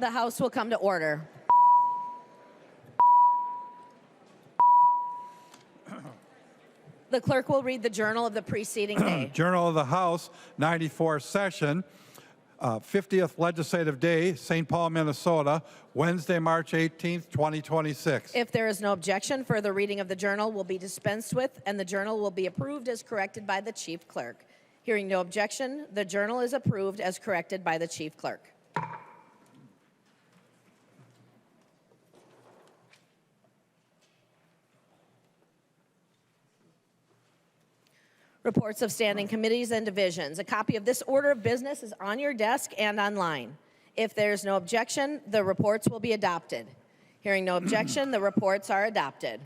The House will come to order. The clerk will read the journal of the preceding day. Journal of the House, 94th session, 50th legislative day, St. Paul, Minnesota, Wednesday, March 18th, 2026. If there is no objection, further reading of the journal will be dispensed with, and the journal will be approved as corrected by the chief clerk. Hearing no objection, the journal is approved as corrected by the chief clerk. Reports of standing committees and divisions. A copy of this order of business is on your desk and online. If there's no objection, the reports will be adopted. Hearing no objection, the reports are adopted.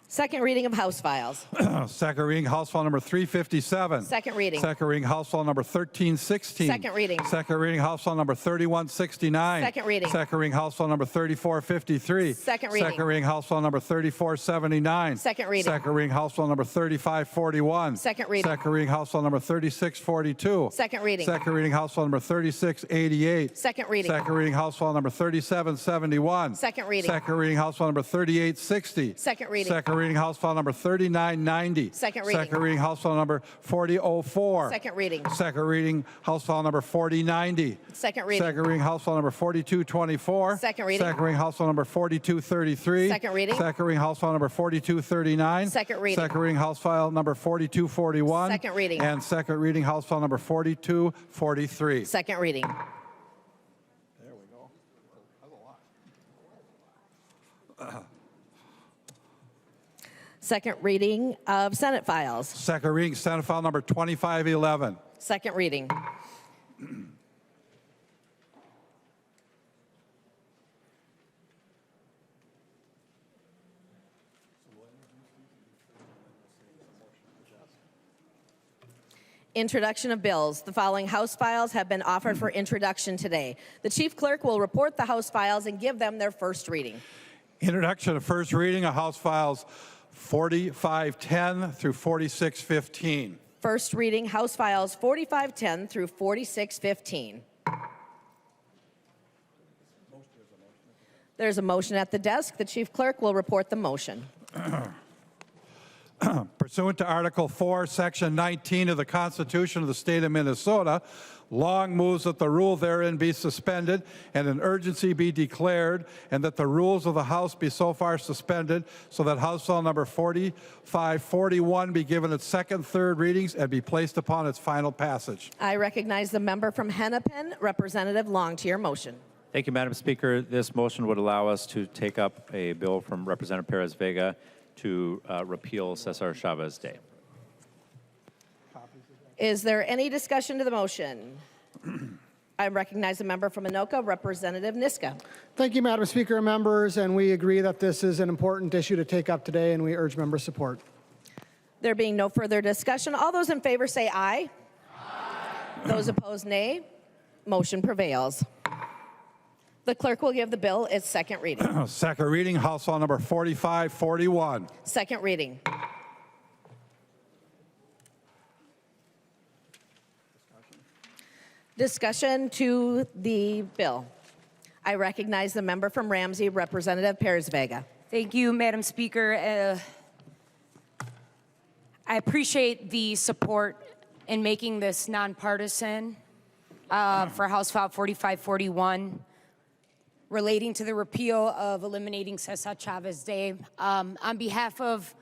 Second reading of House files. Second reading, House File number 357. Second reading. Second reading, House File number 1316. Second reading. Second reading, House File number 3169. Second reading. Second reading, House File number 3453. Second reading. Second reading, House File number 3479. Second reading. Second reading, House File number 3541. Second reading. Second reading, House File number 3642. Second reading. Second reading, House File number 3688. Second reading. Second reading, House File number 3771. Second reading. Second reading, House File number 3860. Second reading. Second reading, House File number 3990. Second reading. Second reading, House File number 4004. Second reading. Second reading, House File number 4090. Second reading. Second reading, House File number 4224. Second reading. Second reading, House File number 4233. Second reading. Second reading, House File number 4239. Second reading. Second reading, House File number 4241. Second reading. And second reading, House File number 4243. Second reading. There we go. That's a lot. Second reading of Senate files. Second reading, Senate File number 2511. Second reading. Introduction of bills. The following House files have been offered for introduction today. The chief clerk will report the House files and give them their first reading. Introduction of first reading of House Files 4510 through 4615. First reading, House files 4510 through 4615. There's a motion at the desk. The chief clerk will report the motion. Pursuant to Article 4, Section 19 of the Constitution of the State of Minnesota, Long moves that the rule therein be suspended and an urgency be declared, and that the rules of the House be so far suspended so that House File number 4541 be given its second, third readings and be placed upon its final passage. I recognize the member from Hennepin, Representative Long, to your motion. Thank you, Madam Speaker. This motion would allow us to take up a bill from Representative Pérez-Vega to repeal Cesar Chavez Day. Is there any discussion to the motion? I recognize the member from Anoka, Representative Niska. Thank you, Madam Speaker and members, and we agree that this is an important issue to take up today, and we urge member support. There being no further discussion, all those in favor say aye. Those opposed, nay. Motion prevails. The clerk will give the bill its second reading. Second reading, House File number 4541. Second reading. Discussion to the bill. I recognize the member from Ramsey, Representative Pérez-Vega. Thank you, Madam Speaker. I appreciate the support in making this nonpartisan for House File 4541 relating to the repeal of eliminating Cesar Chavez Day. On behalf of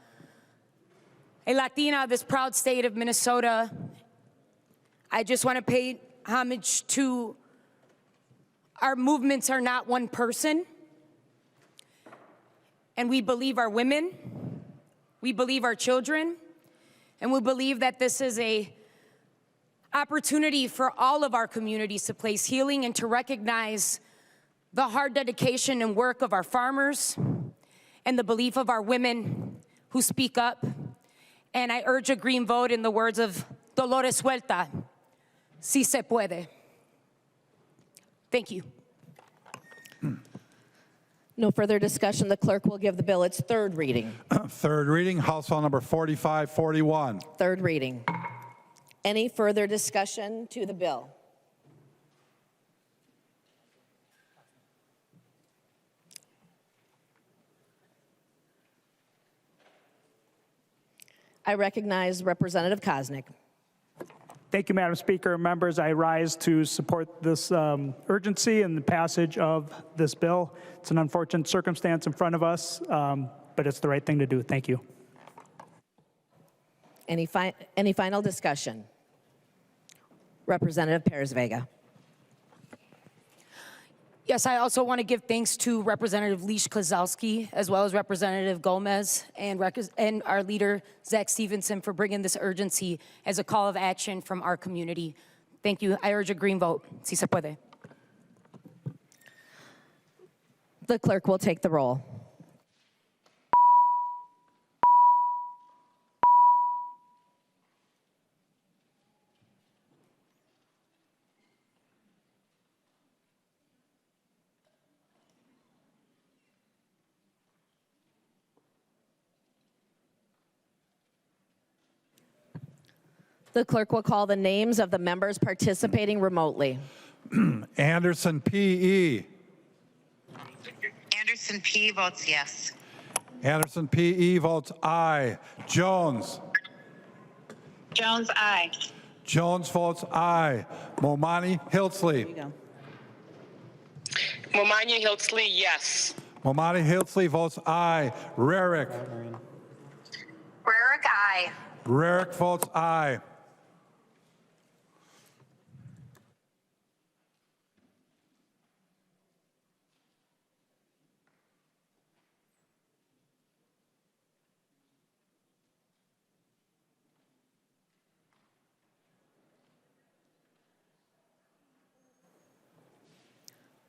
a Latina of this proud state of Minnesota, I just want to pay homage to our movements are not one person, and we believe our women, we believe our children, and we believe that this is a opportunity for all of our communities to place healing and to recognize the hard dedication and work of our farmers and the belief of our women who speak up. And I urge a green vote in the words of Dolores Huerta, si se puede. Thank you. No further discussion. The clerk will give the bill its third reading. Third reading, House File number 4541. Third reading. Any further discussion to the bill? I recognize Representative Koznick. Thank you, Madam Speaker. Members, I rise to support this urgency and the passage of this bill. It's an unfortunate circumstance in front of us, but it's the right thing to do. Thank you. Any final discussion? Representative Pérez-Vega. Yes, I also want to give thanks to Representative Leash Kozlowski, as well as Representative Gomez and our leader, Zach Stevenson, for bringing this urgency as a call of action from our community. Thank you. I urge a green vote. Si se puede. The clerk will take the roll. The clerk will call the names of the members participating remotely. Anderson P.E. Anderson P. votes yes. Anderson P.E. votes aye. Jones. Jones, aye. Jones votes aye. Momani Hiltzley. Momani Hiltzley, yes. Momani Hiltzley votes aye. Rarick. Rarick, aye. Rarick votes aye.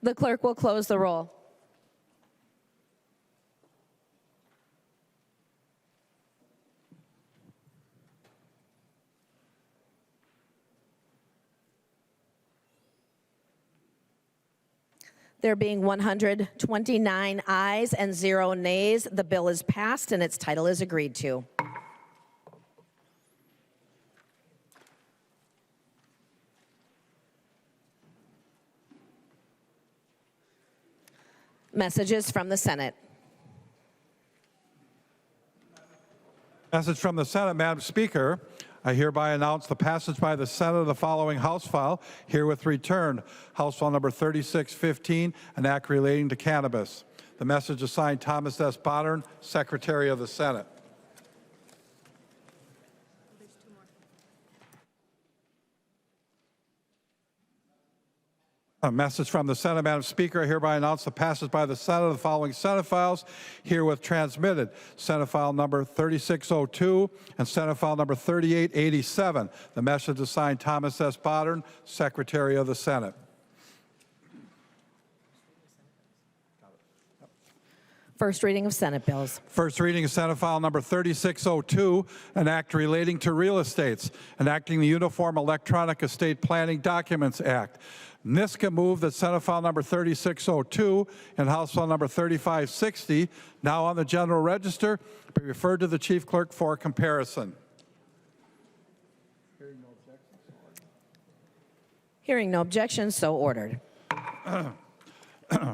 The clerk will close the roll. There being 129 ayes and 0 nays, the bill is passed and its title is agreed to. Messages from the Senate. Message from the Senate, Madam Speaker. I hereby announce the passage by the Senate of the following House file, herewith returned. House File Number 3615, an act relating to cannabis. The message is signed Thomas S. Bodern, Secretary of the Senate. A message from the Senate, Madam Speaker. I hereby announce the passage by the Senate of the following Senate files, herewith transmitted. Senate File Number 3602 and Senate File Number 3887. The message is signed Thomas S. Bodern, Secretary of the Senate. First reading of Senate bills. First reading of Senate File Number 3602, an act relating to real estates, enacting the Uniform Electronic Estate Planning Documents Act. NISCA moved that Senate File Number 3602 and House File Number 3560, now on the General Register, be referred to the Chief Clerk for comparison. Hearing no objections, so ordered.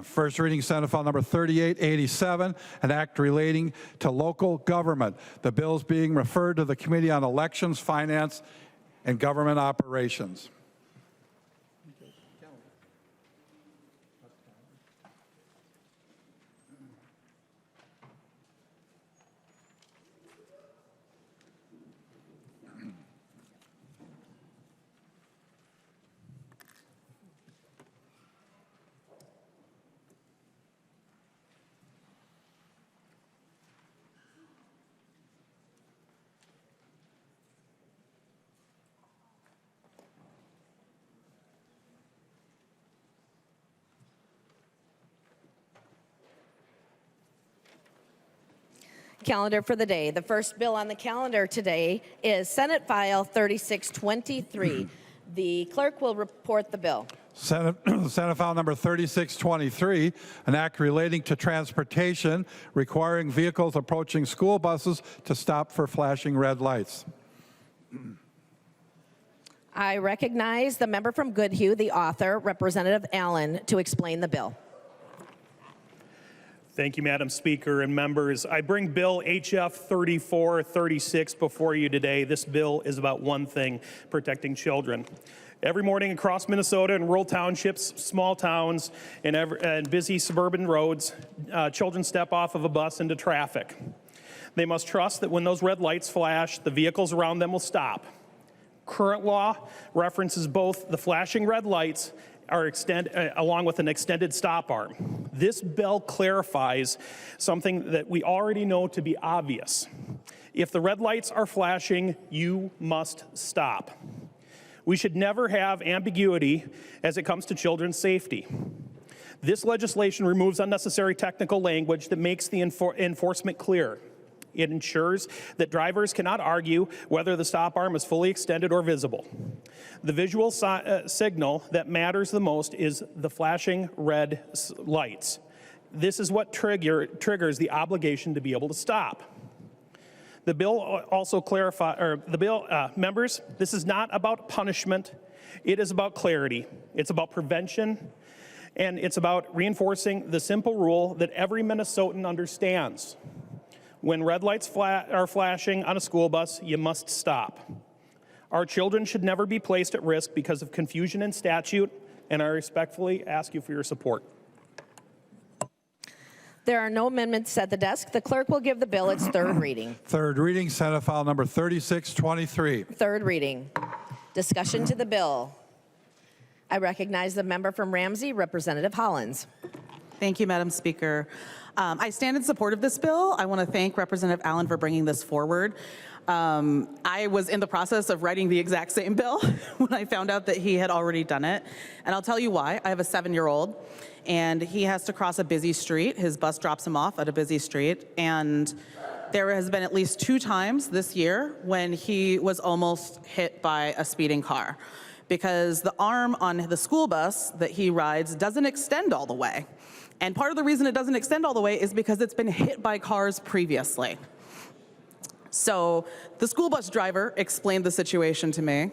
First reading, Senate File Number 3887, an act relating to local government. The bill is being referred to the Committee on Elections, Finance, and Government Operations. Calendar for the day. The first bill on the calendar today is Senate File 3623. The clerk will report the bill. Senate File Number 3623, an act relating to transportation requiring vehicles approaching school buses to stop for flashing red lights. I recognize the member from Goodhue, the author, Representative Allen, to explain the bill. Thank you, Madam Speaker and members. I bring Bill HF 3436 before you today. This bill is about one thing: protecting children. Every morning across Minnesota in rural townships, small towns, and busy suburban roads, children step off of a bus into traffic. They must trust that when those red lights flash, the vehicles around them will stop. Current law references both the flashing red lights along with an extended stop arm. This bill clarifies something that we already know to be obvious. If the red lights are flashing, you must stop. We should never have ambiguity as it comes to children's safety. This legislation removes unnecessary technical language that makes the enforcement clear. It ensures that drivers cannot argue whether the stop arm is fully extended or visible. The visual signal that matters the most is the flashing red lights. This is what triggers the obligation to be able to stop. The bill also members, this is not about punishment. It is about clarity. It's about prevention, and it's about reinforcing the simple rule that every Minnesotan understands. When red lights are flashing on a school bus, you must stop. Our children should never be placed at risk because of confusion in statute, and I respectfully ask you for your support. There are no amendments at the desk. The clerk will give the bill its third reading. Third reading, Senate File Number 3623. Third reading. Discussion to the bill. I recognize the member from Ramsey, Representative Hollins. Thank you, Madam Speaker. I stand in support of this bill. I want to thank Representative Allen for bringing this forward. I was in the process of writing the exact same bill when I found out that he had already done it. And I'll tell you why. I have a 7-year-old, and he has to cross a busy street. His bus drops him off at a busy street. And there has been at least 2 times this year when he was almost hit by a speeding car, because the arm on the school bus that he rides doesn't extend all the way. And part of the reason it doesn't extend all the way is because it's been hit by cars previously. So the school bus driver explained the situation to me,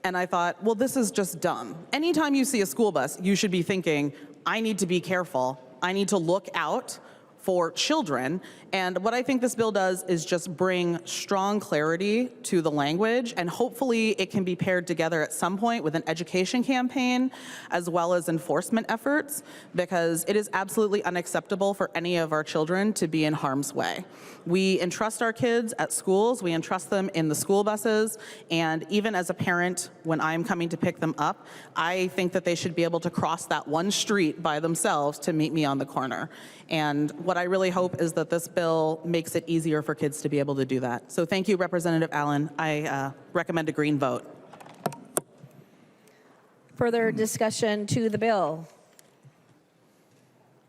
and I thought, well, this is just dumb. Anytime you see a school bus, you should be thinking, I need to be careful. I need to look out for children. And what I think this bill does is just bring strong clarity to the language, and hopefully it can be paired together at some point with an education campaign as well as enforcement efforts, because it is absolutely unacceptable for any of our children to be in harm's way. We entrust our kids at schools, we entrust them in the school buses, and even as a parent, when I'm coming to pick them up, I think that they should be able to cross that one street by themselves to meet me on the corner. And what I really hope is that this bill makes it easier for kids to be able to do that. So thank you, Representative Allen. I recommend a green vote. Further discussion to the bill.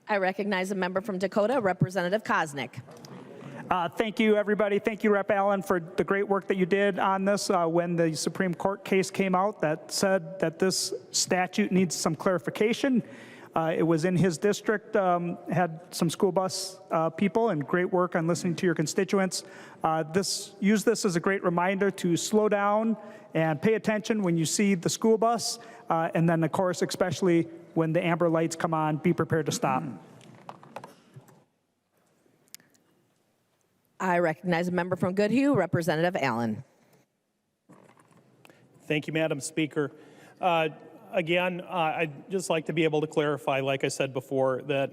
I recognize a member from Dakota, Representative Koznick. Thank you, everybody. Thank you, Rep. Allen, for the great work that you did on this when the Supreme Court case came out that said that this statute needs some clarification. It was in his district, had some school bus people, and great work on listening to your constituents. Use this as a great reminder to slow down and pay attention when you see the school bus, and then, of course, especially when the amber lights come on, be prepared to stop. I recognize a member from Goodhue, Representative Allen. Thank you, Madam Speaker. Again, I'd just like to be able to clarify, like I said before, that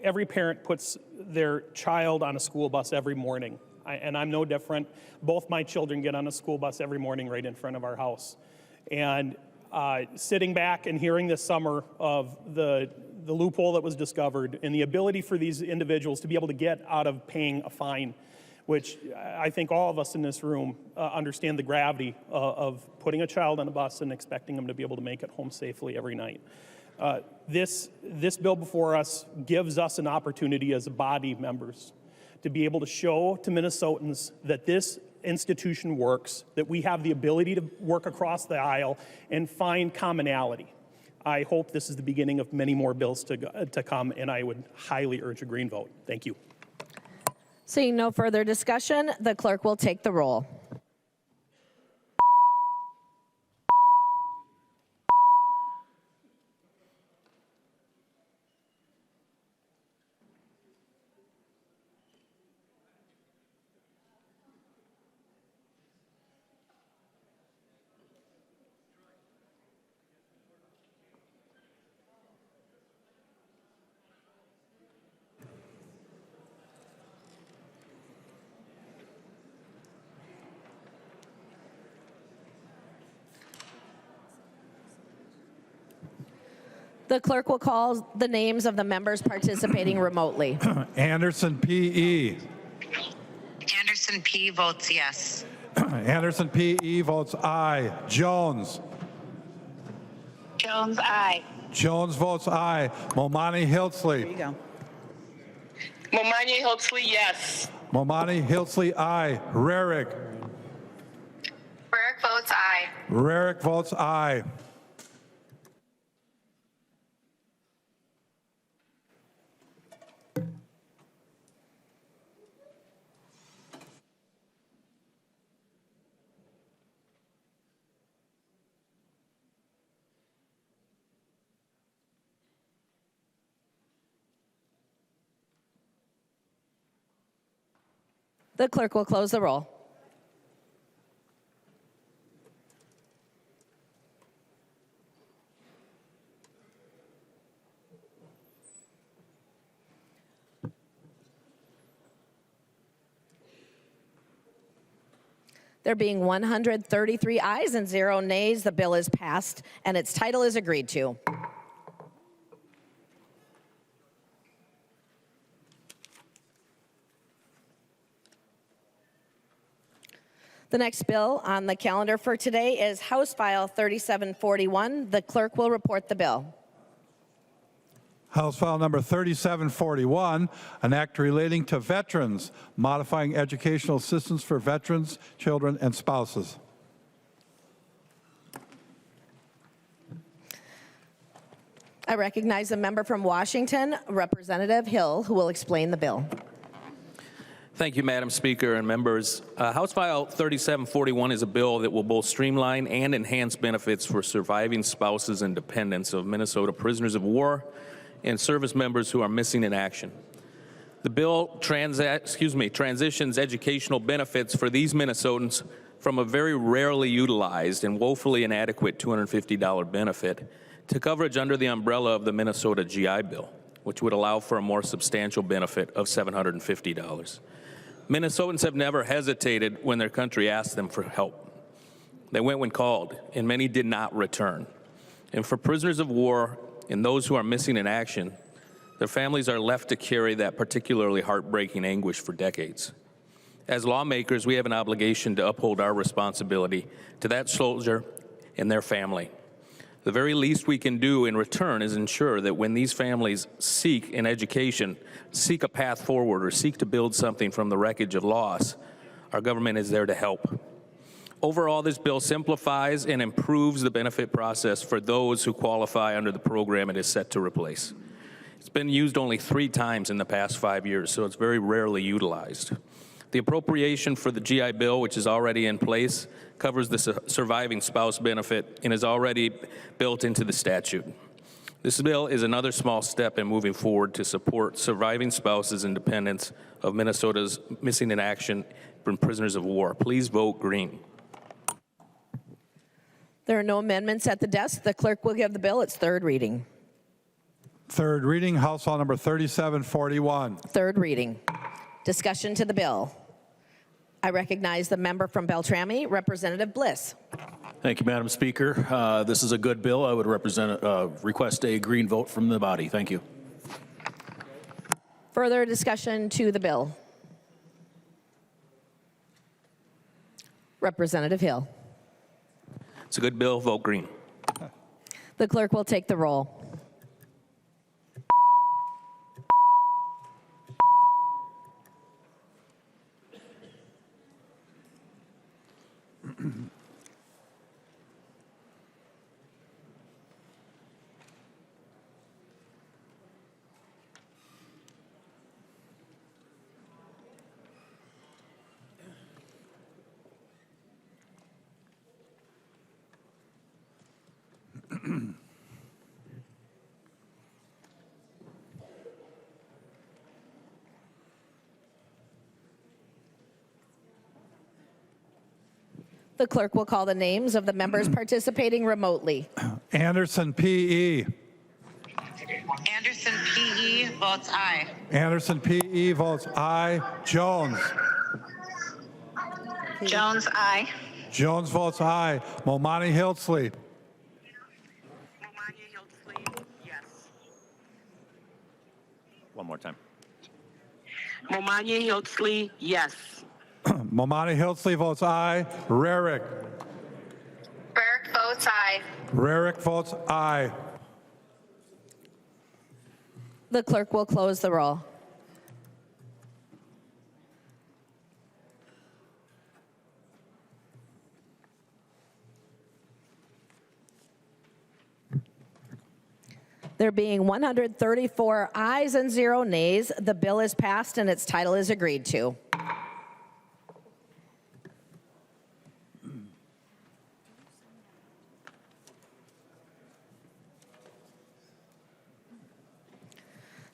every parent puts their child on a school bus every morning, and I'm no different. Both my children get on a school bus every morning right in front of our house. And sitting back and hearing this summer of the loophole that was discovered and the ability for these individuals to be able to get out of paying a fine, which I think all of us in this room understand the gravity of putting a child on a bus and expecting them to be able to make it home safely every night. This bill before us gives us an opportunity as a body members to be able to show to Minnesotans that this institution works, that we have the ability to work across the aisle and find commonality. I hope this is the beginning of many more bills to come, and I would highly urge a green vote. Thank you. Seeing no further discussion, the clerk will take the roll. The clerk will call the names of the members participating remotely. Anderson P.E. Anderson P. votes yes. Anderson P.E. votes aye. Jones. Jones, aye. Jones votes aye. Momani Hiltzley. There you go. Momani Hiltzley, yes. Momani Hiltzley, aye. Rarick. Burke votes aye. Rarick votes aye. The clerk will close the roll. There being 133 ayes and 0 nays, the bill is passed and its title is agreed to. The next bill on the calendar for today is House File 3741. The clerk will report the bill. House File number 3741, an act relating to veterans, modifying educational assistance for veterans, children, and spouses. I recognize a member from Washington, Representative Hill, who will explain the bill. Thank you, Madam Speaker and members. House File 3741 is a bill that will both streamline and enhance benefits for surviving spouses and dependents of Minnesota prisoners of war and service members who are missing in action. The bill transitions educational benefits for these Minnesotans from a very rarely utilized and woefully inadequate $250 benefit to coverage under the umbrella of the Minnesota GI Bill, which would allow for a more substantial benefit of $750. Minnesotans have never hesitated when their country asked them for help. They went when called, and many did not return. And for prisoners of war and those who are missing in action, their families are left to carry that particularly heartbreaking anguish for decades. As lawmakers, we have an obligation to uphold our responsibility to that soldier and their family. The very least we can do in return is ensure that when these families seek an education, seek a path forward, or seek to build something from the wreckage of loss, our government is there to help. Overall, this bill simplifies and improves the benefit process for those who qualify under the program it is set to replace. It's been used only 3 times in the past 5 years, so it's very rarely utilized. The appropriation for the GI Bill, which is already in place, covers the surviving spouse benefit and is already built into the statute. This bill is another small step in moving forward to support surviving spouses and dependents of Minnesota's missing in action from prisoners of war. Please vote green. There are no amendments at the desk. The clerk will give the bill its third reading. Third reading, House File number 3741. Third reading. Discussion to the bill. I recognize the member from Beltrami, Representative Bliss. Thank you, Madam Speaker. This is a good bill. I would request a green vote from the body. Thank you. Further discussion to the bill. Representative Hill. It's a good bill. Vote green. The clerk will take the roll. The clerk will call the names of the members participating remotely. Anderson P.E. Anderson P.E. votes aye. Anderson P.E. votes aye. Jones. Jones, aye. Jones votes aye. Momani Hiltzley. Momani Hiltzley, yes. more time. Momanya Hiltzley, yes. Momani Hiltzley votes aye. Rarick. Burke votes aye. Rarick votes aye. The clerk will close the roll. There being 134 ayes and 0 nays, the bill is passed and its title is agreed to.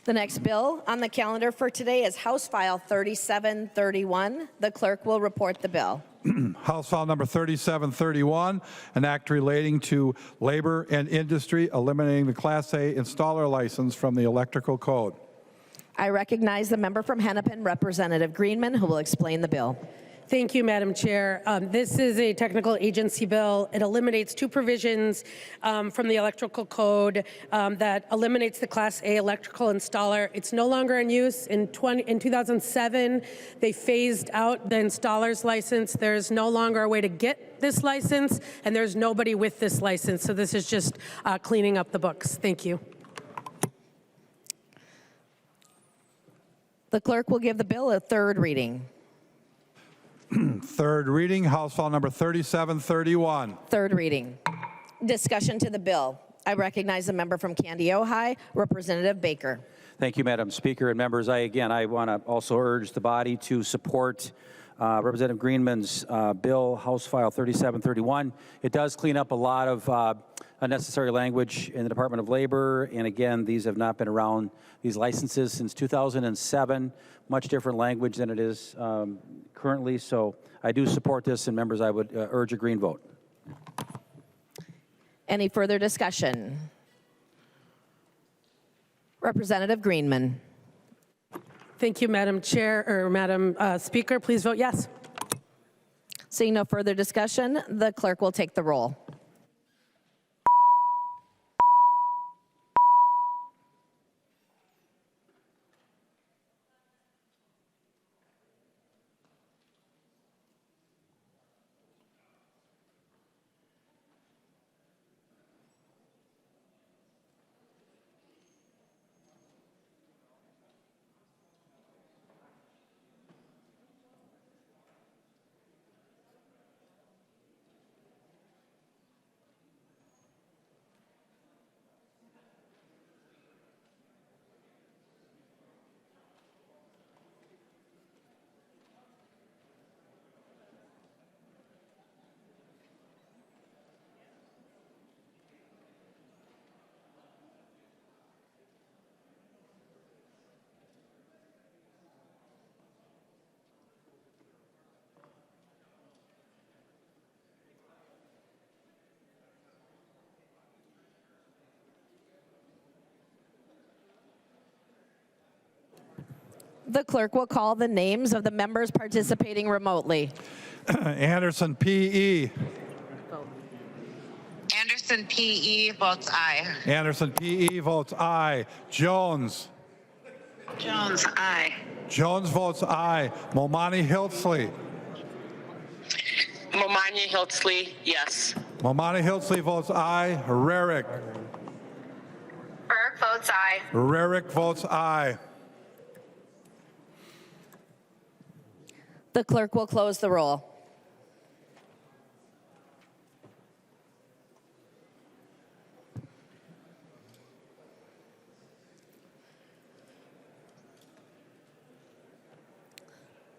The next bill on the calendar for today is House File 3731. The clerk will report the bill. House File Number 3731, an act relating to labor and industry, eliminating the Class A installer license from the electrical code. I recognize the member from Hennepin, Representative Greenman, who will explain the bill. Thank you, Madam Chair. This is a technical agency bill. It eliminates two provisions from the electrical code that eliminates the Class A electrical installer. It's no longer in use. In 2007, they phased out the installer's license. There's no longer a way to get this license, and there's nobody with this license. So this is just cleaning up the books. Thank you. The clerk will give the bill a third reading. Third reading, House File Number 3731. Third reading. Discussion to the bill. I recognize the member from Candy, Ojai, Representative Baker. Thank you, Madam Speaker and members. I want to also urge the body to support Representative Greenman's bill, House File 3731. It does clean up a lot of unnecessary language in the Department of Labor, and again, these have not been around, these licenses, since 2007. Much different language than it is currently, so I do support this, and members, I would urge a green vote. Any further discussion? Representative Greenman. Thank you, Madam Chair, or Madam Speaker. Please vote yes. Seeing no further discussion, the clerk will take the roll. The clerk will call the names of the members participating remotely. Anderson P.E. Anderson P.E. votes aye. Anderson P.E. votes aye. Jones. Jones, aye. Jones votes aye. Momani Hiltzley. Momanya Hiltzley, yes. Momani Hiltzley votes aye. Rarick. Burke votes aye. Rarick votes aye. The clerk will close the roll.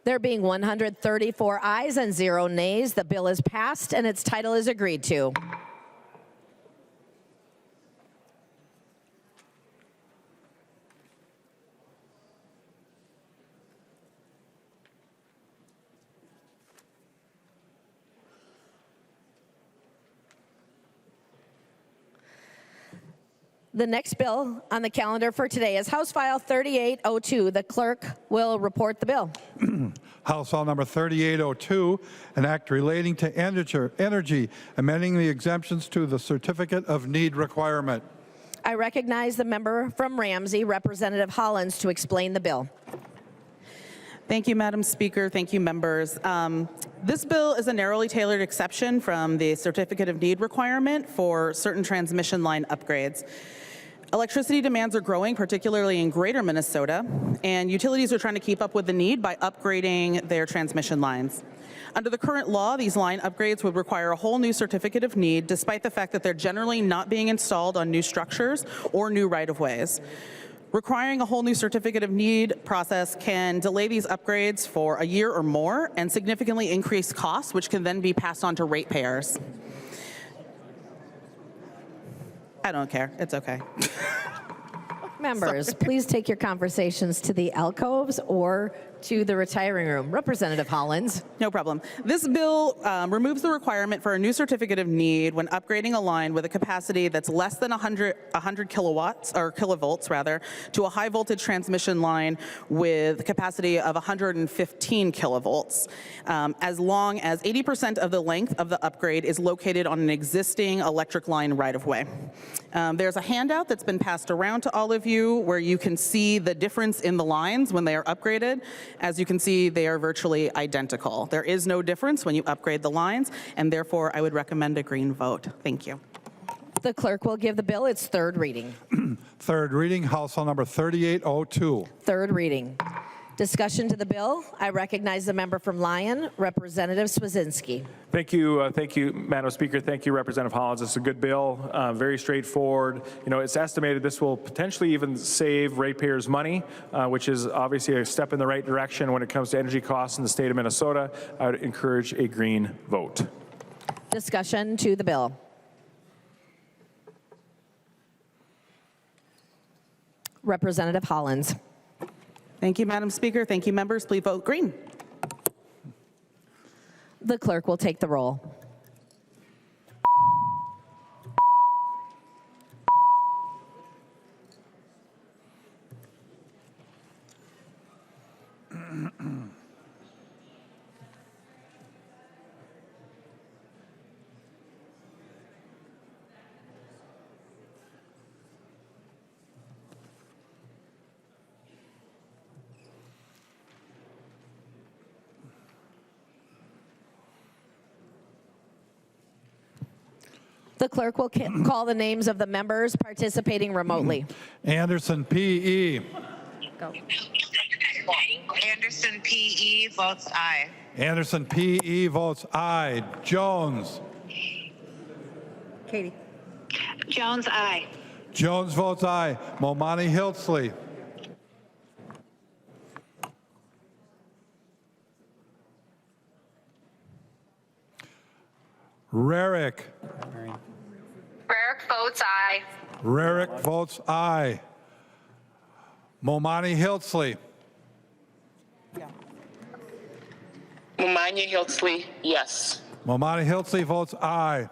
There being 134 ayes and 0 nays, the bill is passed and its title is agreed to. The next bill on the calendar for today is House File 3802. The clerk will report the bill. House File Number 3802, an act relating to energy, amending the exemptions to the Certificate of Need requirement. I recognize the member from Ramsey, Representative Hollins, to explain the bill. Thank you, Madam Speaker. Thank you, members. This bill is a narrowly tailored exception from the certificate of need requirement for certain transmission line upgrades. Electricity demands are growing, particularly in greater Minnesota, and utilities are trying to keep up with the need by upgrading their transmission lines. Under the current law, these line upgrades would require a whole new certificate of need, despite the fact that they're generally not being installed on new structures or new right-of-ways. Requiring a whole new certificate of need process can delay these upgrades for a year or more and significantly increase costs, which can then be passed on to ratepayers. I don't care. It's okay. Members, please take your conversations to the alcoves or to the retiring room. Representative Hollins. No problem. This bill removes the requirement for a new certificate of need when upgrading a line with a capacity that's less than 100 kilowatts, or kilovolts rather, to a high voltage transmission line with a capacity of 115 kilovolts, as long as 80% of the length of the upgrade is located on an existing electric line right-of-way. There's a handout that's been passed around to all of you where you can see the difference in the lines when they are upgraded. As you can see, they are virtually identical. There is no difference when you upgrade the lines, and therefore I would recommend a green vote. Thank you. The clerk will give the bill its third reading. Third reading, House Bill number 3802. Third reading. Discussion to the bill. I recognize the member from Lyon, Representative Swedzinski. Thank you, Madam Speaker. Thank you, Representative Hollins. It's a good bill, very straightforward. You know, it's estimated this will potentially even save ratepayers money, which is obviously a step in the right direction when it comes to energy costs in the state of Minnesota. I would encourage a green vote. Discussion to the bill. Representative Hollins. Thank you, Madam Speaker. Thank you, members. Please vote green. The clerk will take the roll. The clerk will call the names of the members participating remotely. Anderson, P.E. Go. Anderson P.E. votes aye. Anderson, P.E. votes aye. Jones. Katie. Jones aye. Jones votes aye. Momani Hiltsley. Rarick. Rarick votes aye. Rarick votes aye. Momani Hiltsley. Momani Hiltsley, yes. Momani Hiltsley votes aye.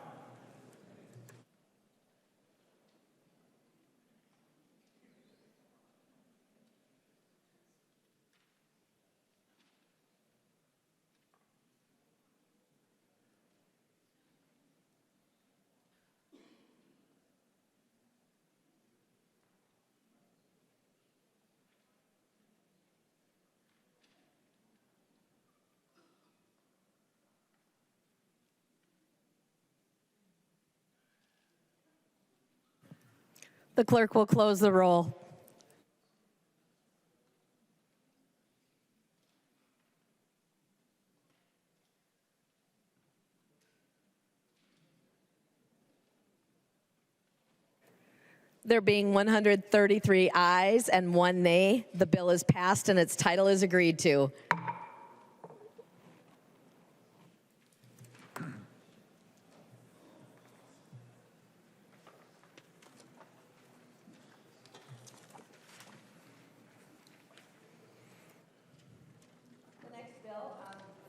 The clerk will close the roll. There being 133 ayes and 1 nay, the bill is passed and its title is agreed to.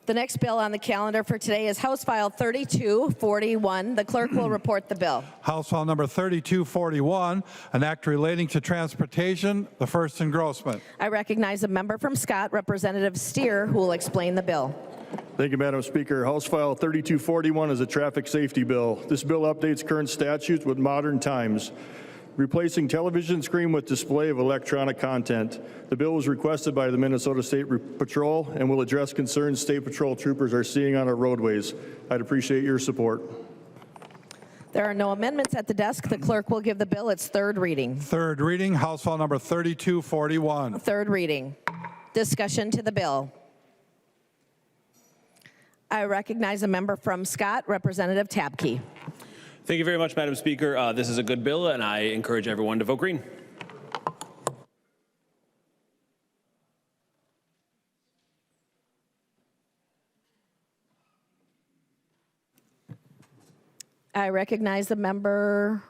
The next bill on the calendar for today is House File 3241. The clerk will report the bill. House File number 3241, an act relating to transportation, the first engrossment. I recognize a member from Scott, Representative Stier, who will explain the bill. Thank you, Madam Speaker. House File 3241 is a traffic safety bill. This bill updates current statutes with modern times. replacing television screen with display of electronic content. The bill was requested by the Minnesota State Patrol and will address concerns State Patrol troopers are seeing on our roadways. I'd appreciate your support. There are no amendments at the desk. The clerk will give the bill its third reading. Third reading, House File Number 3241. Third reading. Discussion to the bill. I recognize a member from Scott, Representative Tabke. Thank you very much, Madam Speaker. This is a good bill, and I encourage everyone to vote green. I recognize the member.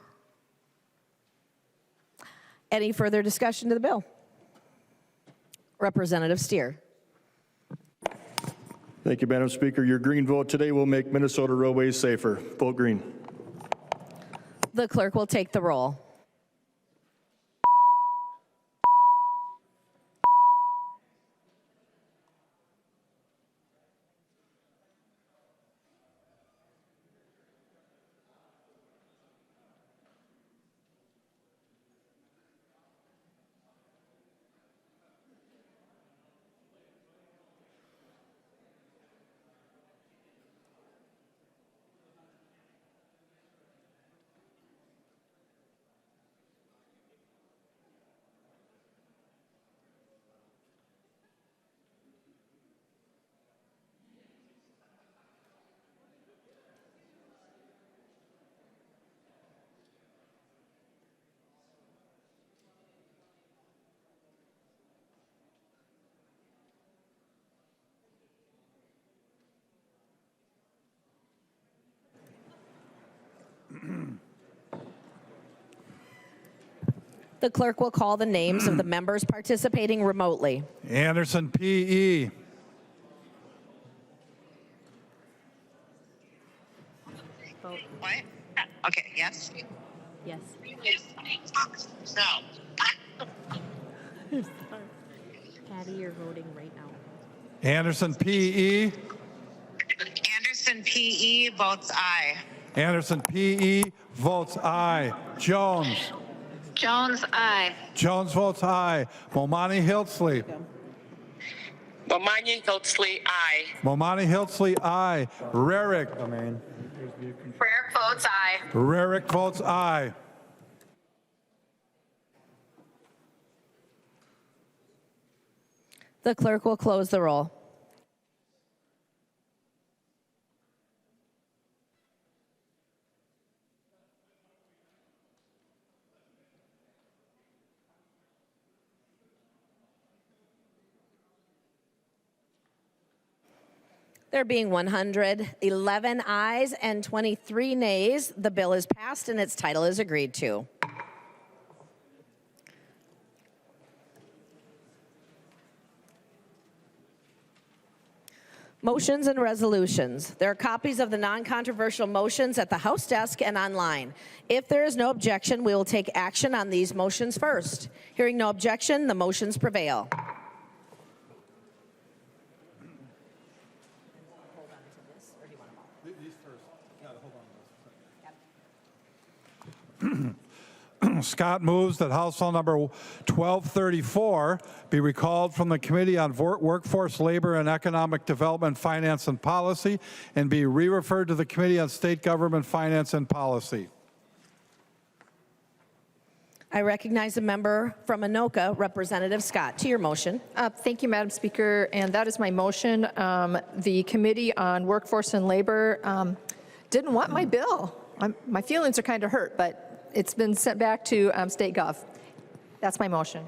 Any further discussion to the bill? Representative Stier. Thank you, Madam Speaker. Your green vote today will make Minnesota roadways safer. Vote green. The clerk will take the roll. The clerk will call the names of the members participating remotely. Anderson, P.E. What? Okay, yes? Yes. No. Patty, you're voting right now. Anderson, P.E. Anderson, P.E. votes aye. Anderson, P.E. votes aye. Jones. Jones, aye. Jones votes aye. Momani Hiltzley. Momani Hiltzley, aye. Momani Hiltzley, aye. Rarick. Frere votes aye. Rarick votes aye. The clerk will close the roll. There being 111 ayes and 23 nays, the bill is passed and its title is agreed to. Motions and resolutions. There are copies of the non-controversial motions at the House desk and online. If there is no objection, we will take action on these motions first. Hearing no objection, the motions prevail. Scott moves that House File Number 1234 be recalled from the Committee on Workforce, Labor, and Economic Development, Finance, and Policy and be re-referred to the Committee on State Government, Finance, and Policy. I recognize a member from Anoka, Representative Scott. To your motion. Thank you, Madam Speaker, and that is my motion. The Committee on Workforce and Labor didn't want my bill. My feelings are kind of hurt, but it's been sent back to State Gov. That's my motion.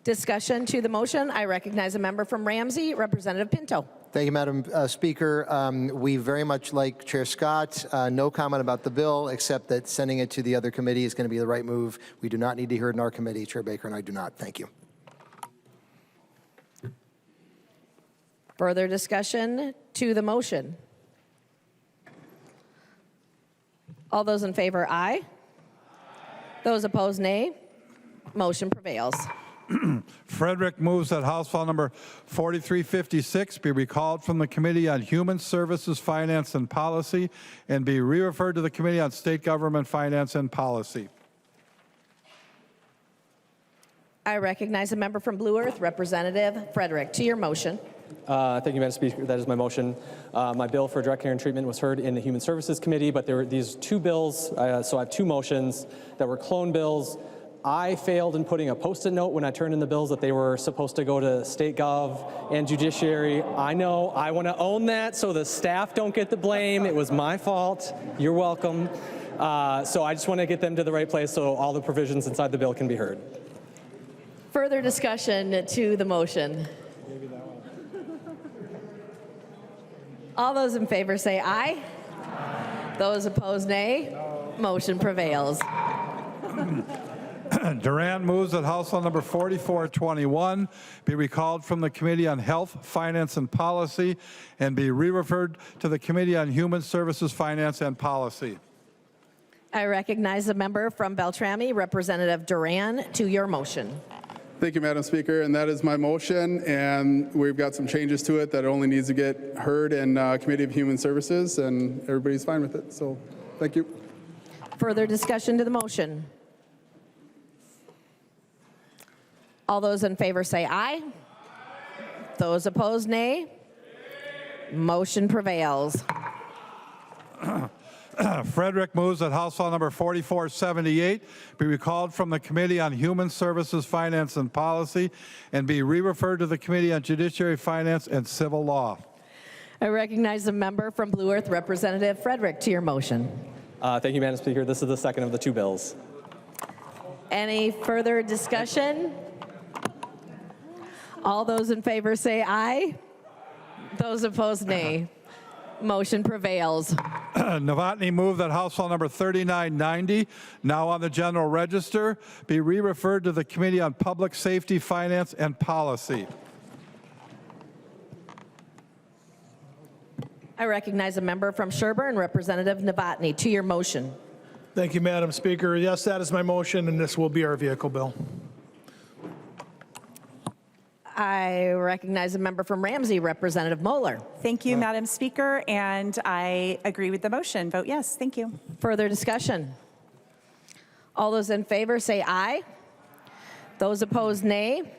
Discussion to the motion. I recognize a member from Ramsey, Representative Pinto. Thank you, Madam Speaker. We very much like Chair Scott. No comment about the bill, except that sending it to the other committee is going to be the right move. We do not need to hear it in our committee. Chair Baker and I do not. Thank you. Further discussion to the motion. All those in favor, aye. Those opposed, nay. Motion prevails. Frederick moves that House File Number 4356 be recalled from the Committee on Human Services, Finance, and Policy and be re-referred to the Committee on State Government, Finance, and Policy. I recognize a member from Blue Earth, Representative Frederick. To your motion. Thank you, Madam Speaker. That is my motion. My bill for direct care and treatment was heard in the Human Services Committee, but there were these two bills, so I have two motions that were clone bills. I failed in putting a Post-it note when I turned in the bills that they were supposed to go to State Gov and Judiciary. I know, I want to own that so the staff don't get the blame. It was my fault. You're welcome. So I just want to get them to the right place so all the provisions inside the bill can be heard. Further discussion to the motion. All those in favor say aye. Those opposed, nay. Motion prevails. Duran moves that House Bill number 4421 be recalled from the Committee on Health, Finance, and Policy and be re-referred to the Committee on Human Services, Finance, and Policy. I recognize a member from Beltrami, Representative Duran. To your motion. Thank you, Madam Speaker, and that is my motion, and we've got some changes to it that only needs to get heard in Committee of Human Services, and everybody's fine with it, so thank you. Further discussion to the motion. All those in favor say aye. Those opposed, nay. Motion prevails. Frederick moves that House Bill number 4478 be recalled from the Committee on Human Services, Finance, and Policy and be re-referred to the Committee on Judiciary, Finance, and Civil Law. I recognize the member from Blue Earth, Representative Frederick. To your motion. Thank you, Madam Speaker. This is the second of the two bills. Any further discussion? All those in favor say aye. Those opposed, nay. Motion prevails. Novotny moved that House Bill number 3990, now on the General Register, be re-referred to the Committee on Public Safety, Finance, and Policy. I recognize a member from Sherburne, Representative Novotny. To your motion. Thank you, Madam Speaker. Yes, that is my motion, and this will be our vehicle bill. I recognize a member from Ramsey, Representative Moeller. Thank you, Madam Speaker, and I agree with the motion. Vote yes. Thank you. Further discussion? All those in favor say aye. Those opposed, nay.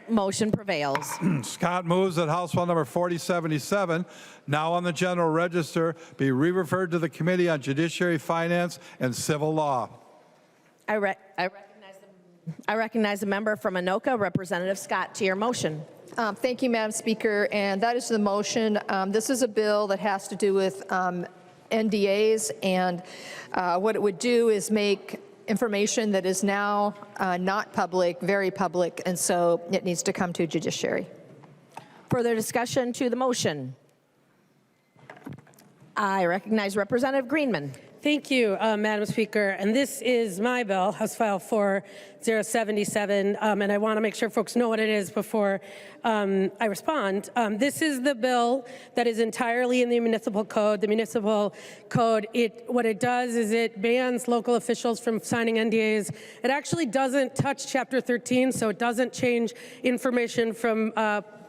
Motion prevails. Scott moves that House Bill number 4077, now on the General Register, be re-referred to the Committee on Judiciary, Finance, and Civil Law. I recognize a member from Anoka, Representative Scott. To your motion. Thank you, Madam Speaker, and that is the motion. This is a bill that has to do with NDAs, and what it would do is make information that is now not public, very public, and so it needs to come to judiciary. Further discussion to the motion. I recognize Representative Greenman. Thank you, Madam Speaker. And this is my bill, House File 4077, and I want to make sure folks know what it is before I respond. This is the bill that is entirely in the municipal code. The municipal code, what it does is it bans local officials from signing NDAs. It actually doesn't touch Chapter 13, so it doesn't change information from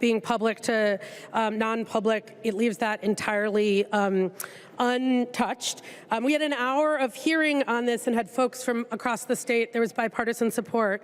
being public to non-public. It leaves that entirely untouched. We had an hour of hearing on this and had folks from across the state. There was bipartisan support.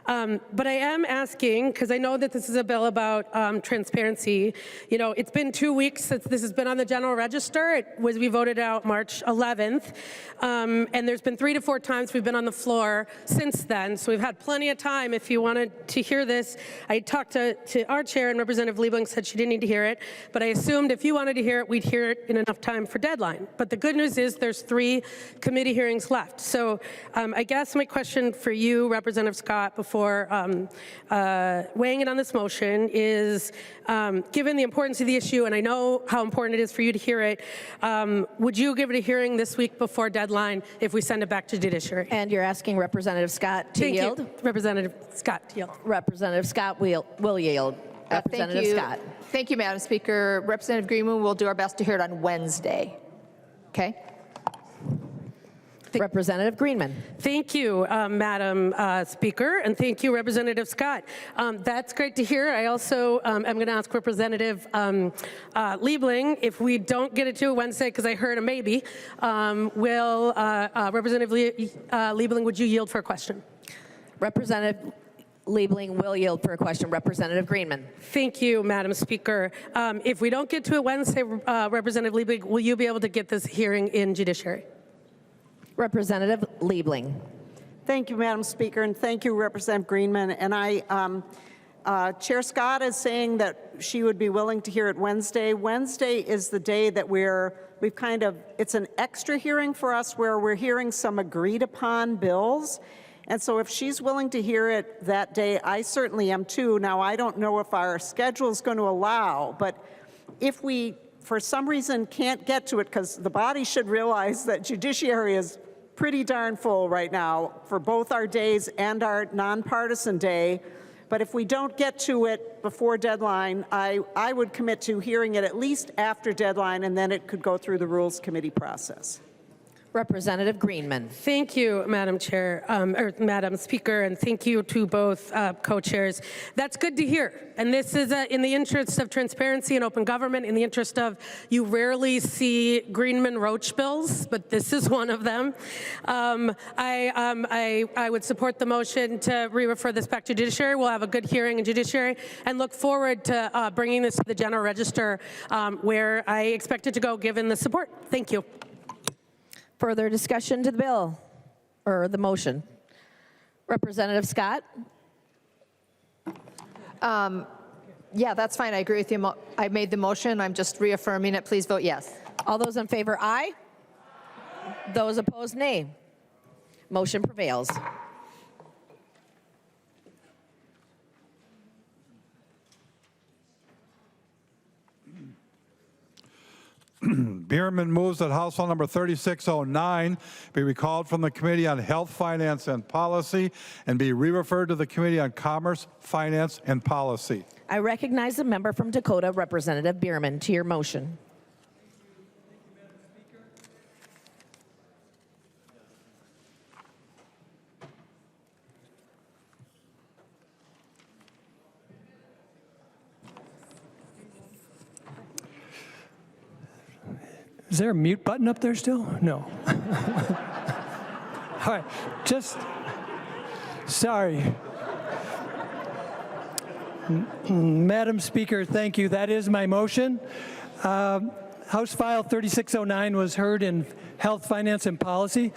But I am asking, because I know that this is a bill about transparency. You know, it's been 2 weeks since this has been on the General Register. We voted out March 11th. And there's been 3 to 4 times we've been on the floor since then. So we've had plenty of time if you wanted to hear this. I talked to our chair, and Representative Liebling said she didn't need to hear it. But I assumed if you wanted to hear it, we'd hear it in enough time for deadline. But the good news is there's 3 committee hearings left. So I guess my question for you, Representative Scott, before weighing in on this motion is, given the importance of the issue, and I know how important it is for you to hear it, would you give it a hearing this week before deadline if we send it back to judiciary? And you're asking Representative Scott to yield? You. Representative Scott to yield. Representative Scott will yield. Representative Scott. Thank you, Madam Speaker. Representative Greenman will do our best to hear it on Wednesday. Okay? Representative Greenman. Thank you, Madam Speaker, and thank you, Representative Scott. That's great to hear. I also am going to ask Representative Liebling, if we don't get it to Wednesday, because I heard a maybe, Representative Liebling, would you yield for a question? Representative Liebling will yield for a question. Representative Greenman. Thank you, Madam Speaker. If we don't get to it Wednesday, Representative Liebling, will you be able to get this hearing in judiciary? Representative Liebling. Thank you, Madam Speaker, and thank you, Representative Greenman. And Chair Scott is saying that she would be willing to hear it Wednesday. Wednesday is the day that it's an extra hearing for us where we're hearing some agreed upon bills. And so if she's willing to hear it that day, I certainly am too. Now, I don't know if our schedule is going to allow, but if we, for some reason, can't get to it, because the body should realize that judiciary is pretty darn full right now for both our days and our nonpartisan day. But if we don't get to it before deadline, I would commit to hearing it at least after deadline, and then it could go through the Rules Committee process. Representative Greenman. Thank you, Madam Chair, or Madam Speaker, and thank you to both co-chairs. That's good to hear. And this is in the interest of transparency and open government, in the interest of, you rarely see Greenman Roach bills, but this is one of them. I would support the motion to re-refer this back to judiciary. We'll have a good hearing in judiciary and look forward to bringing this to the general register where I expect it to go given the support. Thank you. Further discussion to the bill or the motion? Representative Scott? Yeah, that's fine. I agree with you. I made the motion. I'm just reaffirming it. Please vote yes. All those in favor, aye. Those opposed, nay. Motion prevails. Bierman moves that House File Number 3609 be recalled from the Committee on Health, Finance, and Policy and be re-referred to the Committee on Commerce, Finance, and Policy. I recognize the member from Dakota, Representative Bierman, to your motion. Is there a mute button up there still? No. All right, sorry. Madam Speaker, thank you. That is my motion. House File 3609 was heard in Health, Finance, and Policy.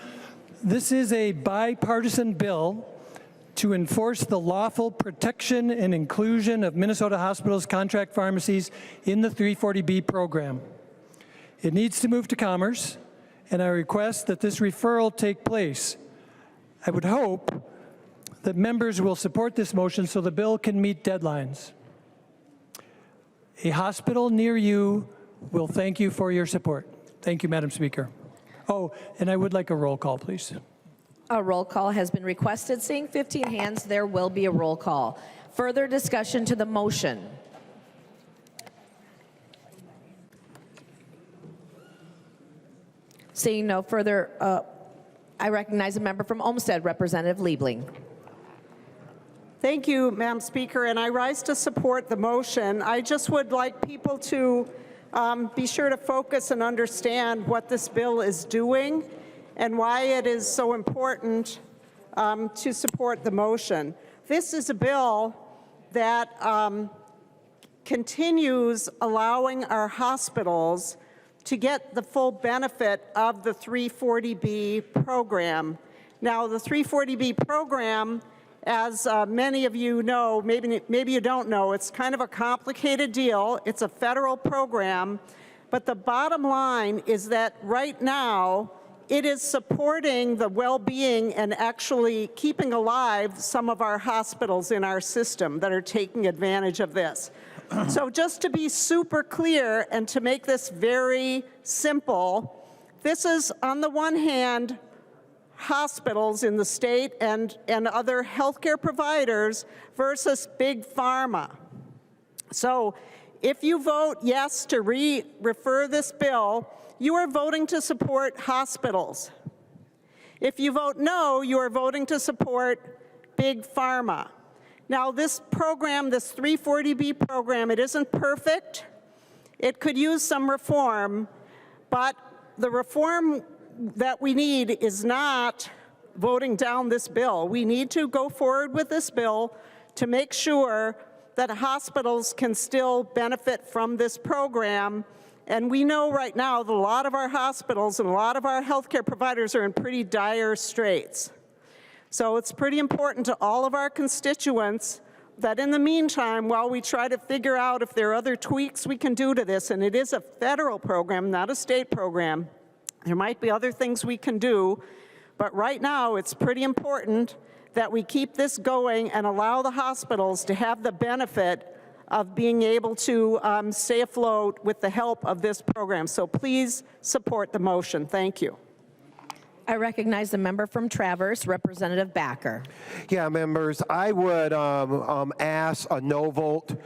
This is a bipartisan bill to enforce the lawful protection and inclusion of Minnesota hospitals' contract pharmacies in the 340B program. It needs to move to Commerce, and I request that this referral take place. I would hope that members will support this motion so the bill can meet deadlines. A hospital near you will thank you for your support. Thank you, Madam Speaker. Oh, and I would like a roll call, please. A roll call has been requested. Seeing 15 hands, there will be a roll call. Further discussion to the motion. Seeing no further, I recognize a member from Olmsted, Representative Liebling. Thank you, Madam Speaker, and I rise to support the motion. I just would like people to be sure to focus and understand what this bill is doing and why it is so important to support the motion. This is a bill that continues allowing our hospitals to get the full benefit of the 340B program. Now, the 340B program, as many of you know, maybe you don't know, it's kind of a complicated deal. It's a federal program, but the bottom line is that right now, it is supporting the well-being and actually keeping alive some of our hospitals in our system that are taking advantage of this. So just to be super clear and to make this very simple, this is, on the one hand, hospitals in the state and other healthcare providers versus big pharma. So if you vote yes to refer this bill, you are voting to support hospitals. If you vote no, you are voting to support big pharma. Now, this program, this 340B program, it isn't perfect. It could use some reform, but the reform that we need is not voting down this bill. We need to go forward with this bill to make sure that hospitals can still benefit from this program. And we know right now that a lot of our hospitals and a lot of our healthcare providers are in pretty dire straits. So it's pretty important to all of our constituents that in the meantime, while we try to figure out if there are other tweaks we can do to this, and it is a federal program, not a state program, there might be other things we can do, but right now it's pretty important that we keep this going and allow the hospitals to have the benefit of being able to stay afloat with the help of this program. So please support the motion. Thank you. I recognize the member from Traverse, Representative Backer. Yeah, members, I would ask a no vote.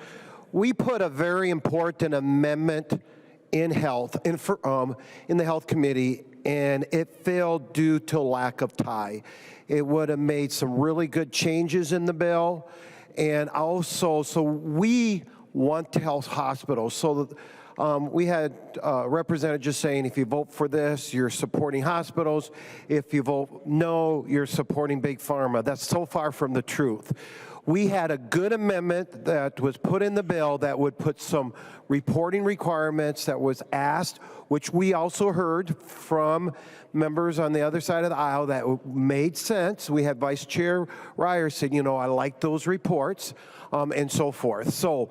We put a very important amendment in health, in the Health Committee, and it failed due to lack of tie. It would have made some really good changes in the bill, and also, so we want to help hospitals. So we had representatives saying, if you vote for this, you're supporting hospitals. If you vote no, you're supporting big pharma. That's so far from the truth. We had a good amendment that was put in the bill that would put some reporting requirements that was asked, which we also heard from members on the other side of the aisle that made sense. We had Vice Chair Ryer said, you know, I like those reports and so forth. So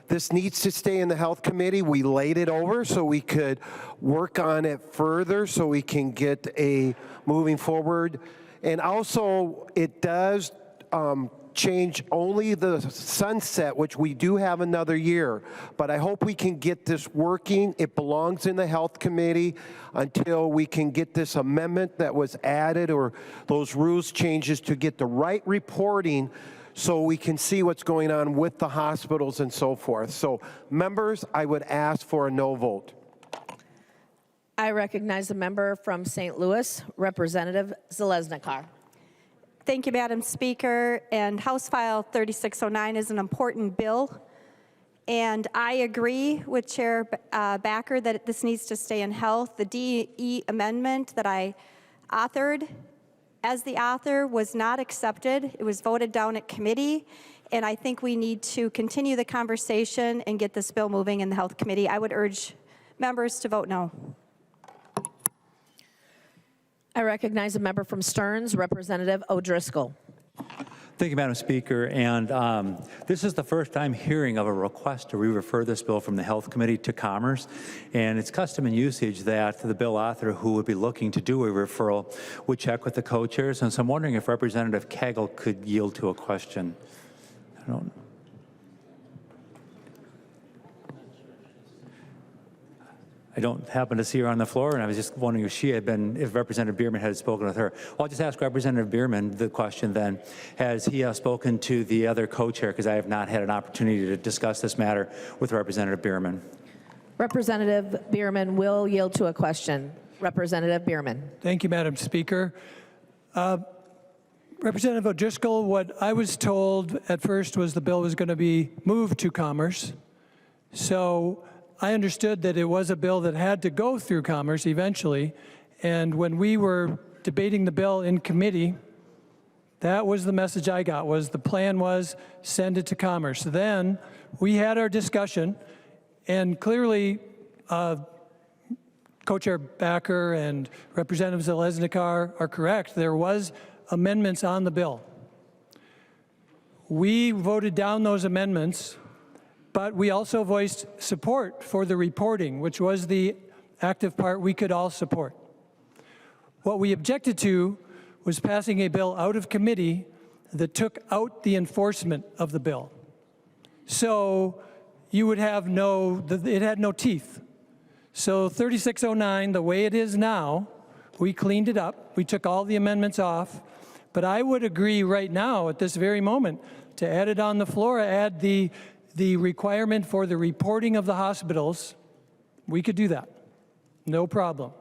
this needs to stay in the Health Committee. We laid it over so we could work on it further so we can get a moving forward. And also, it does change only the sunset, which we do have another year. But I hope we can get this working. It belongs in the Health Committee until we can get this amendment that was added or those rules changes to get the right reporting so we can see what's going on with the hospitals and so forth. So, members, I would ask for a no vote. I recognize the member from St. Louis, Representative Zeleznikar. Thank you, Madam Speaker. And House File 3609 is an important bill. And I agree with Chair Backer that this needs to stay in health. The DE amendment that I authored as the author was not accepted. It was voted down at committee. And I think we need to continue the conversation and get this bill moving in the Health Committee. I would urge members to vote no. I recognize a member from Stearns, Representative O'Driscoll. Thank you, Madam Speaker. And this is the first time hearing of a request to re-refer this bill from the Health Committee to Commerce. And it's custom and usage that the bill author who would be looking to do a referral would check with the co-chairs. And so I'm wondering if Representative Cagle could yield to a question. I don't happen to see her on the floor, and I was just wondering if Representative Bierman had spoken with her. Well, I'll just ask Representative Bierman the question then. Has he spoken to the other co-chair? Because I have not had an opportunity to discuss this matter with Representative Bierman. Representative Bierman will yield to a question. Representative Bierman. Thank you, Madam Speaker. Representative O'Driscoll, what I was told at first was the bill was going to be moved to Commerce. So I understood that it was a bill that had to go through Commerce eventually, and when we were debating the bill in committee, that was the message I got, was the plan was send it to Commerce. Then we had our discussion, and clearly Co-Chair Backer and Representative Zeleznikar are correct. There was amendments on the bill. We voted down those amendments, but we also voiced support for the reporting, which was the active part we could all support. What we objected to was passing a bill out of committee that took out the enforcement of the bill. So you would have it had no teeth. So 3609, the way it is now, we cleaned it up. We took all the amendments off. But I would agree right now, at this very moment, to add it on the floor, add the requirement for the reporting of the hospitals. We could do that. No problem.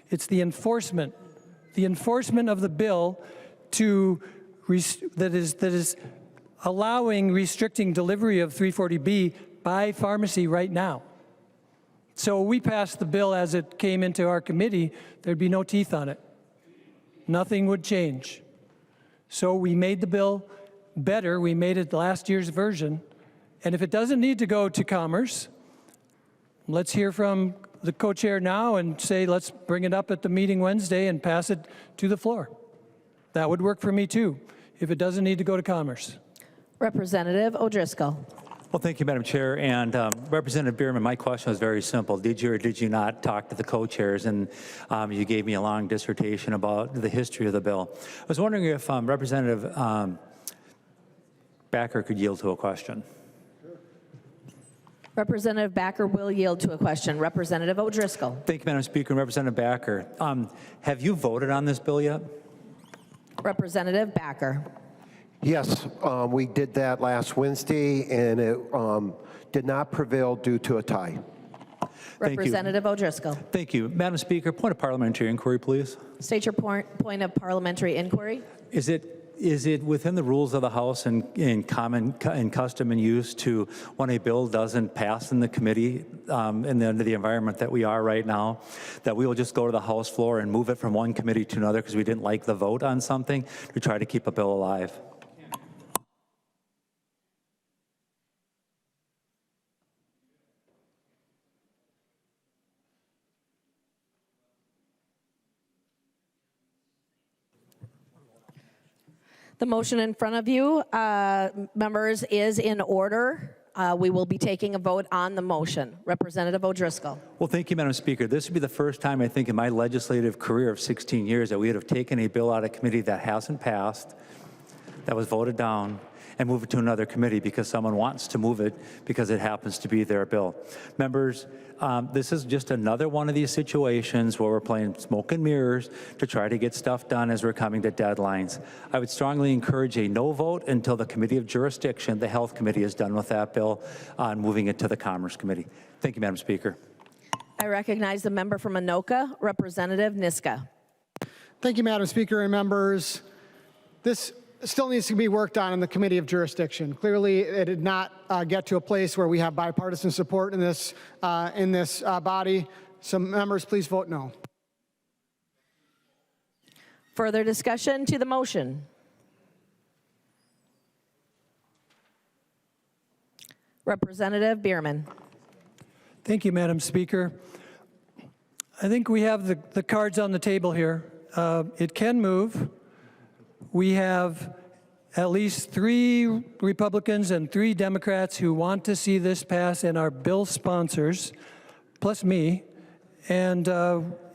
It's the enforcement of the bill that is allowing restricting delivery of 340B by pharmacy right now. So we passed the bill as it came into our committee, there'd be no teeth on it. Nothing would change. So we made the bill better. We made it last year's version. And if it doesn't need to go to Commerce, let's hear from the co-chair now and say, let's bring it up at the meeting Wednesday and pass it to the floor. That would work for me too, if it doesn't need to go to Commerce. Representative O'Driscoll. Well, thank you, Madam Chair. And Representative Bierman, my question was very simple. Did you or did you not talk to the co-chairs? And you gave me a long dissertation about the history of the bill. I was wondering if Representative Backer could yield to a question. Representative Backer will yield to a question. Representative O'Driscoll. Thank you, Madam Speaker. And Representative Backer, have you voted on this bill yet? Representative Backer. Yes, we did that last Wednesday, and it did not prevail due to a tie. Representative O'Driscoll. Thank you. Madam Speaker, point of parliamentary inquiry, please. State your point of parliamentary inquiry. Is it within the rules of the House and in custom and use to, when a bill doesn't pass in the committee under the environment that we are right now, that we will just go to the House floor and move it from one committee to another because we didn't like the vote on something to try to keep a bill alive? The motion in front of you, members, is in order. We will be taking a vote on the motion. Representative O'Driscoll. Well, thank you, Madam Speaker. This would be the first time, I think, in my legislative career of 16 years that we would have taken a bill out of committee that hasn't passed, that was voted down, and move it to another committee because someone wants to move it because it happens to be their bill. Members, this is just another one of these situations where we're playing smoke and mirrors to try to get stuff done as we're coming to deadlines. I would strongly encourage a no vote until the Committee of Jurisdiction, the Health Committee, is done with that bill on moving it to the Commerce Committee. Thank you, Madam Speaker. I recognize the member from Anoka, Representative Niska. Thank you, Madam Speaker and members. This still needs to be worked on in the Committee of Jurisdiction. Clearly, it did not get to a place where we have bipartisan support in this body. So members, please vote no. Further discussion to the motion? Representative Bierman. Thank you, Madam Speaker. I think we have the cards on the table here. It can move. We have at least 3 Republicans and 3 Democrats who want to see this pass and are bill sponsors, plus me. And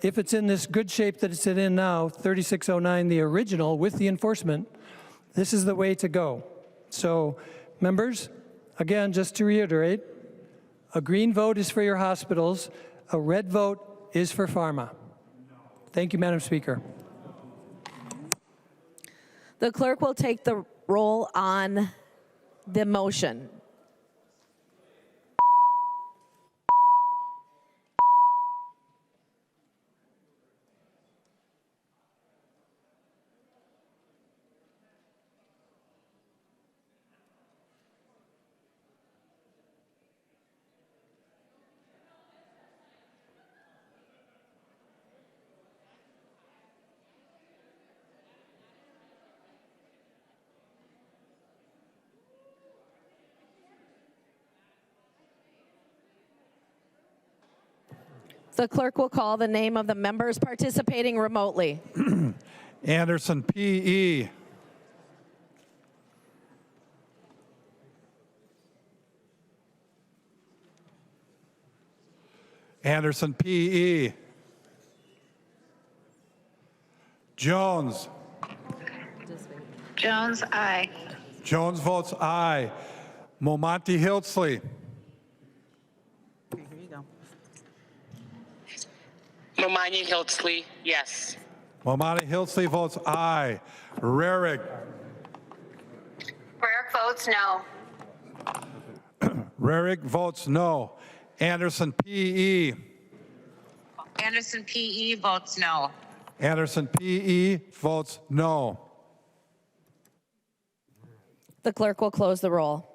if it's in this good shape that it's in now, 3609, the original with the enforcement, this is the way to go. So, members, again, just to reiterate, a green vote is for your hospitals, a red vote is for pharma. Thank you, Madam Speaker. The clerk will take the roll on the motion. The clerk will call the name of the members participating remotely. Anderson, P.E. Anderson, P.E. Jones. Jones, aye. Jones votes aye. Momonty Hiltsley. Momanya Hiltsley, yes. Momonty Hiltsley votes aye. Rarig. Rarick votes no. Rarig votes no. Anderson, P.E. Anderson PE votes no. Anderson, P.E. votes no. The clerk will close the roll.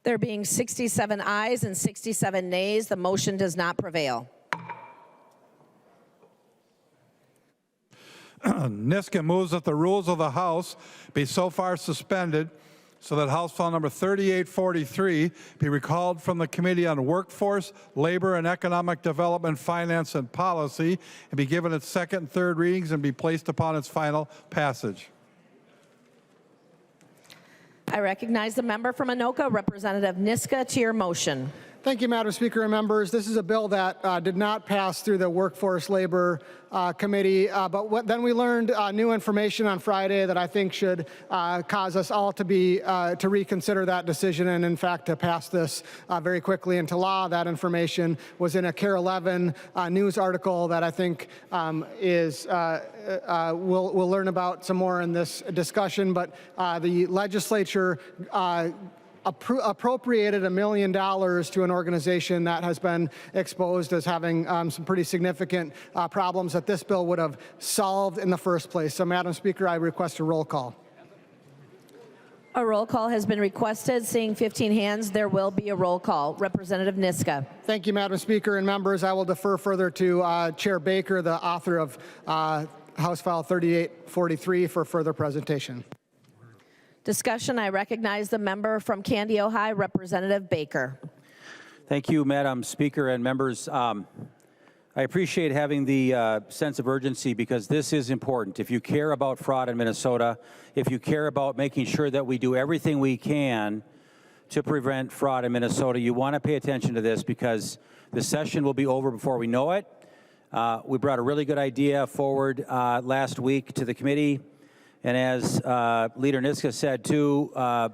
There being 67 ayes and 67 nays, the motion does not prevail. Niska moves that the rules of the House be so far suspended so that House File Number 3843 be recalled from the Committee on Workforce, Labor, and Economic Development, Finance, and Policy, and be given its second and third readings and be placed upon its final passage. I recognize the member from Anoka, Representative Niska, to your motion. Thank you, Madam Speaker and members. This is a bill that did not pass through the Workforce Labor Committee, but then we learned new information on Friday that I think should cause us all to reconsider that decision and, in fact, to pass this very quickly into law. That information was in a KARE 11 news article that I think we'll learn about some more in this discussion. But the legislature appropriated $1 million to an organization that has been exposed as having some pretty significant problems that this bill would have solved in the first place. So, Madam Speaker, I request a roll call. A roll call has been requested. Seeing 15 hands, there will be a roll call. Representative Niska. Thank you, Madam Speaker and members. I will defer further to Chair Baker, the author of House File 3843, for further presentation. Discussion. I recognize the member from Candy, Ohio, Representative Baker. Thank you, Madam Speaker and members. I appreciate having the sense of urgency because this is important. If you care about fraud in Minnesota, if you care about making sure that we do everything we can to prevent fraud in Minnesota, you want to pay attention to this because the session will be over before we know it. We brought a really good idea forward last week to the committee. And as Leader Niska said, too, a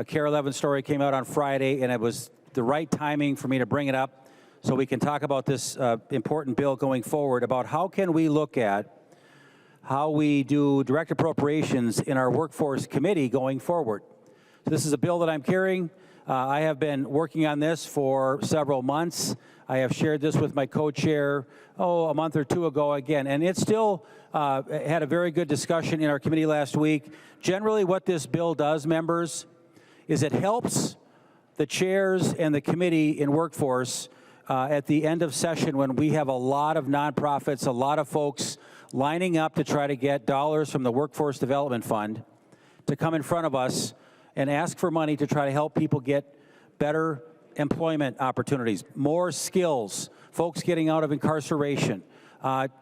KARE 11 story came out on Friday, and it was the right timing for me to bring it up so we can talk about this important bill going forward about how can we look at how we do direct appropriations in our workforce committee going forward. So this is a bill that I'm carrying. I have been working on this for several months. I have shared this with my co-chair, a month or two ago again, and it still had a very good discussion in our committee last week. Generally, what this bill does, members, is it helps the chairs and the committee in workforce at the end of session when we have a lot of nonprofits, a lot of folks lining up to try to get dollars from the Workforce Development Fund to come in front of us and ask for money to try to help people get better employment opportunities, more skills, folks getting out of incarceration,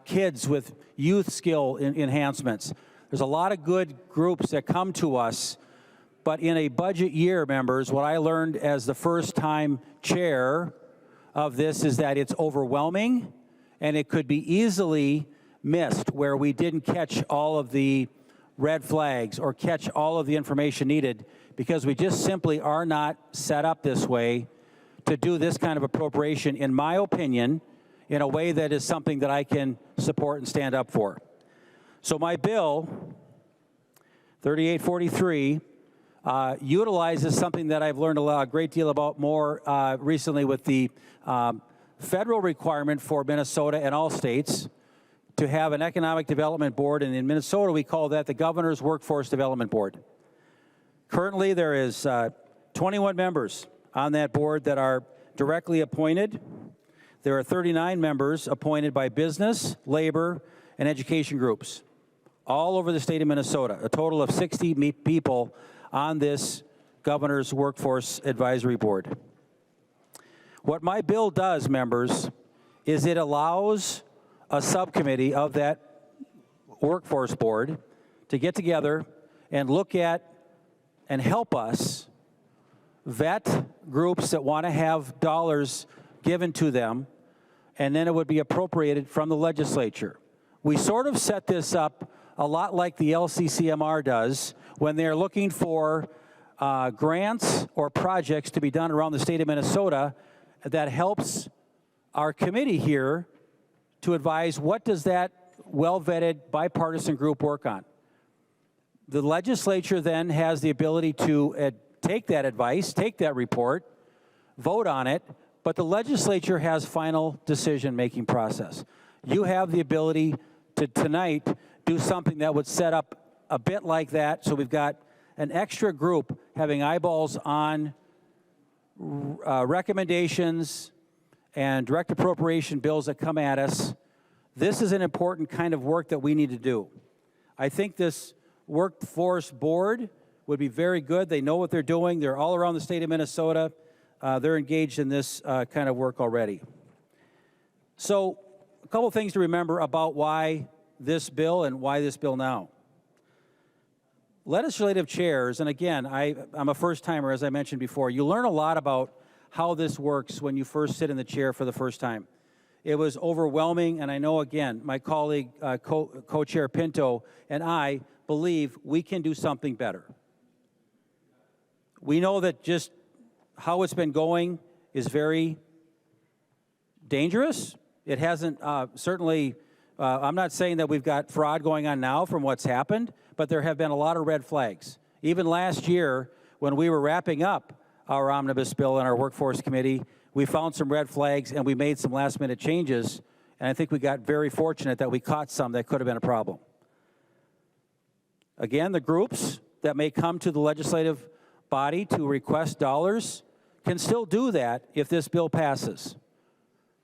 kids with youth skill enhancements. There's a lot of good groups that come to us, but in a budget year, members, what I learned as the first-time chair of this is that it's overwhelming and it could be easily missed where we didn't catch all of the red flags or catch all of the information needed because we just simply are not set up this way to do this kind of appropriation, in my opinion, in a way that is something that I can support and stand up for. So my bill, 3843, utilizes something that I've learned a great deal about more recently with the federal requirement for Minnesota and all states to have an economic development board, and in Minnesota we call that the Governor's Workforce Development Board. Currently there is 21 members on that board that are directly appointed. There are 39 members appointed by business, labor, and education groups all over the state of Minnesota, a total of 60 people on this Governor's Workforce Advisory Board. What my bill does, members, is it allows a subcommittee of that workforce board to get together and look at and help us vet groups that want to have dollars given to them, and then it would be appropriated from the legislature. We sort of set this up a lot like the LCCMR does when they're looking for grants or projects to be done around the state of Minnesota that helps our committee here to advise what does that well-vetted bipartisan group work on. The legislature then has the ability to take that advice, take that report, vote on it, but the legislature has final decision-making process. You have the ability to tonight do something that would set up a bit like that, so we've got an extra group having eyeballs on recommendations and direct appropriation bills that come at us, this is an important kind of work that we need to do. I think this workforce board would be very good. They know what they're doing. They're all around the state of Minnesota. They're engaged in this kind of work already. So a couple things to remember about why this bill and why this bill now. Legislative chairs, and again, I'm a first-timer, as I mentioned before. You learn a lot about how this works when you first sit in the chair for the first time. It was overwhelming, and I know, again, my colleague, co-chair Pinto, and I believe we can do something better. We know that just how it's been going is very dangerous. It hasn't certainly, I'm not saying that we've got fraud going on now from what's happened, but there have been a lot of red flags. Even last year, when we were wrapping up our omnibus bill in our workforce committee, we found some red flags and we made some last-minute changes, and I think we got very fortunate that we caught some that could have been a problem. Again, the groups that may come to the legislative body to request dollars can still do that if this bill passes.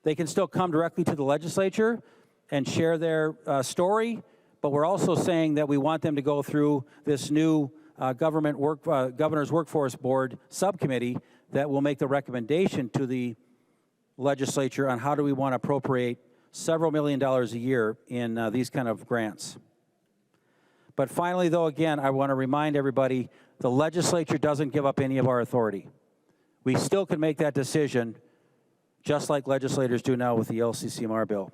They can still come directly to the legislature and share their story, but we're also saying that we want them to go through this new Governor's Workforce Board subcommittee that will make the recommendation to the legislature on how do we want to appropriate several $1 million a year in these kind of grants. But finally, though, again, I want to remind everybody, the legislature doesn't give up any of our authority. We still can make that decision just like legislators do now with the LCCMR bill.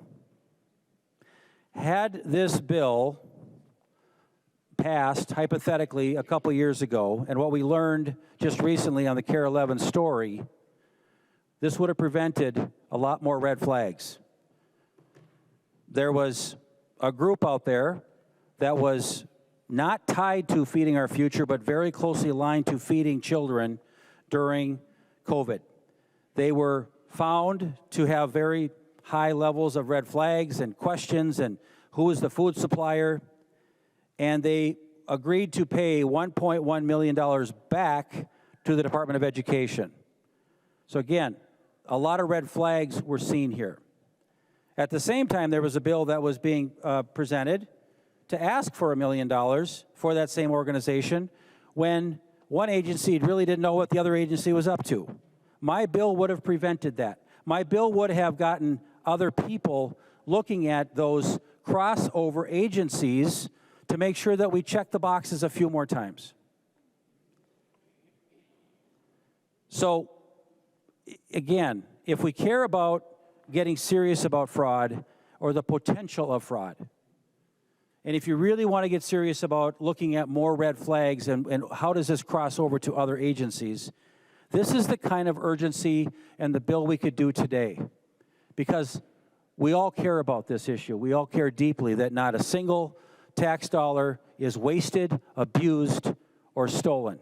Had this bill passed, hypothetically, a couple years ago, and what we learned just recently on the CARE 11 story, this would have prevented a lot more red flags. There was a group out there that was not tied to feeding our future, but very closely aligned to feeding children during COVID. They were found to have very high levels of red flags and questions and who is the food supplier, and they agreed to pay $1.1 million back to the Department of Education. So again, a lot of red flags were seen here. At the same time, there was a bill that was being presented to ask for $1 million for that same organization when one agency really didn't know what the other agency was up to. My bill would have prevented that. My bill would have gotten other people looking at those crossover agencies to make sure that we check the boxes a few more times. So, again, if we care about getting serious about fraud or the potential of fraud, and if you really want to get serious about looking at more red flags and how does this cross over to other agencies, this is the kind of urgency and the bill we could do today. Because we all care about this issue. We all care deeply that not a single tax dollar is wasted, abused, or stolen.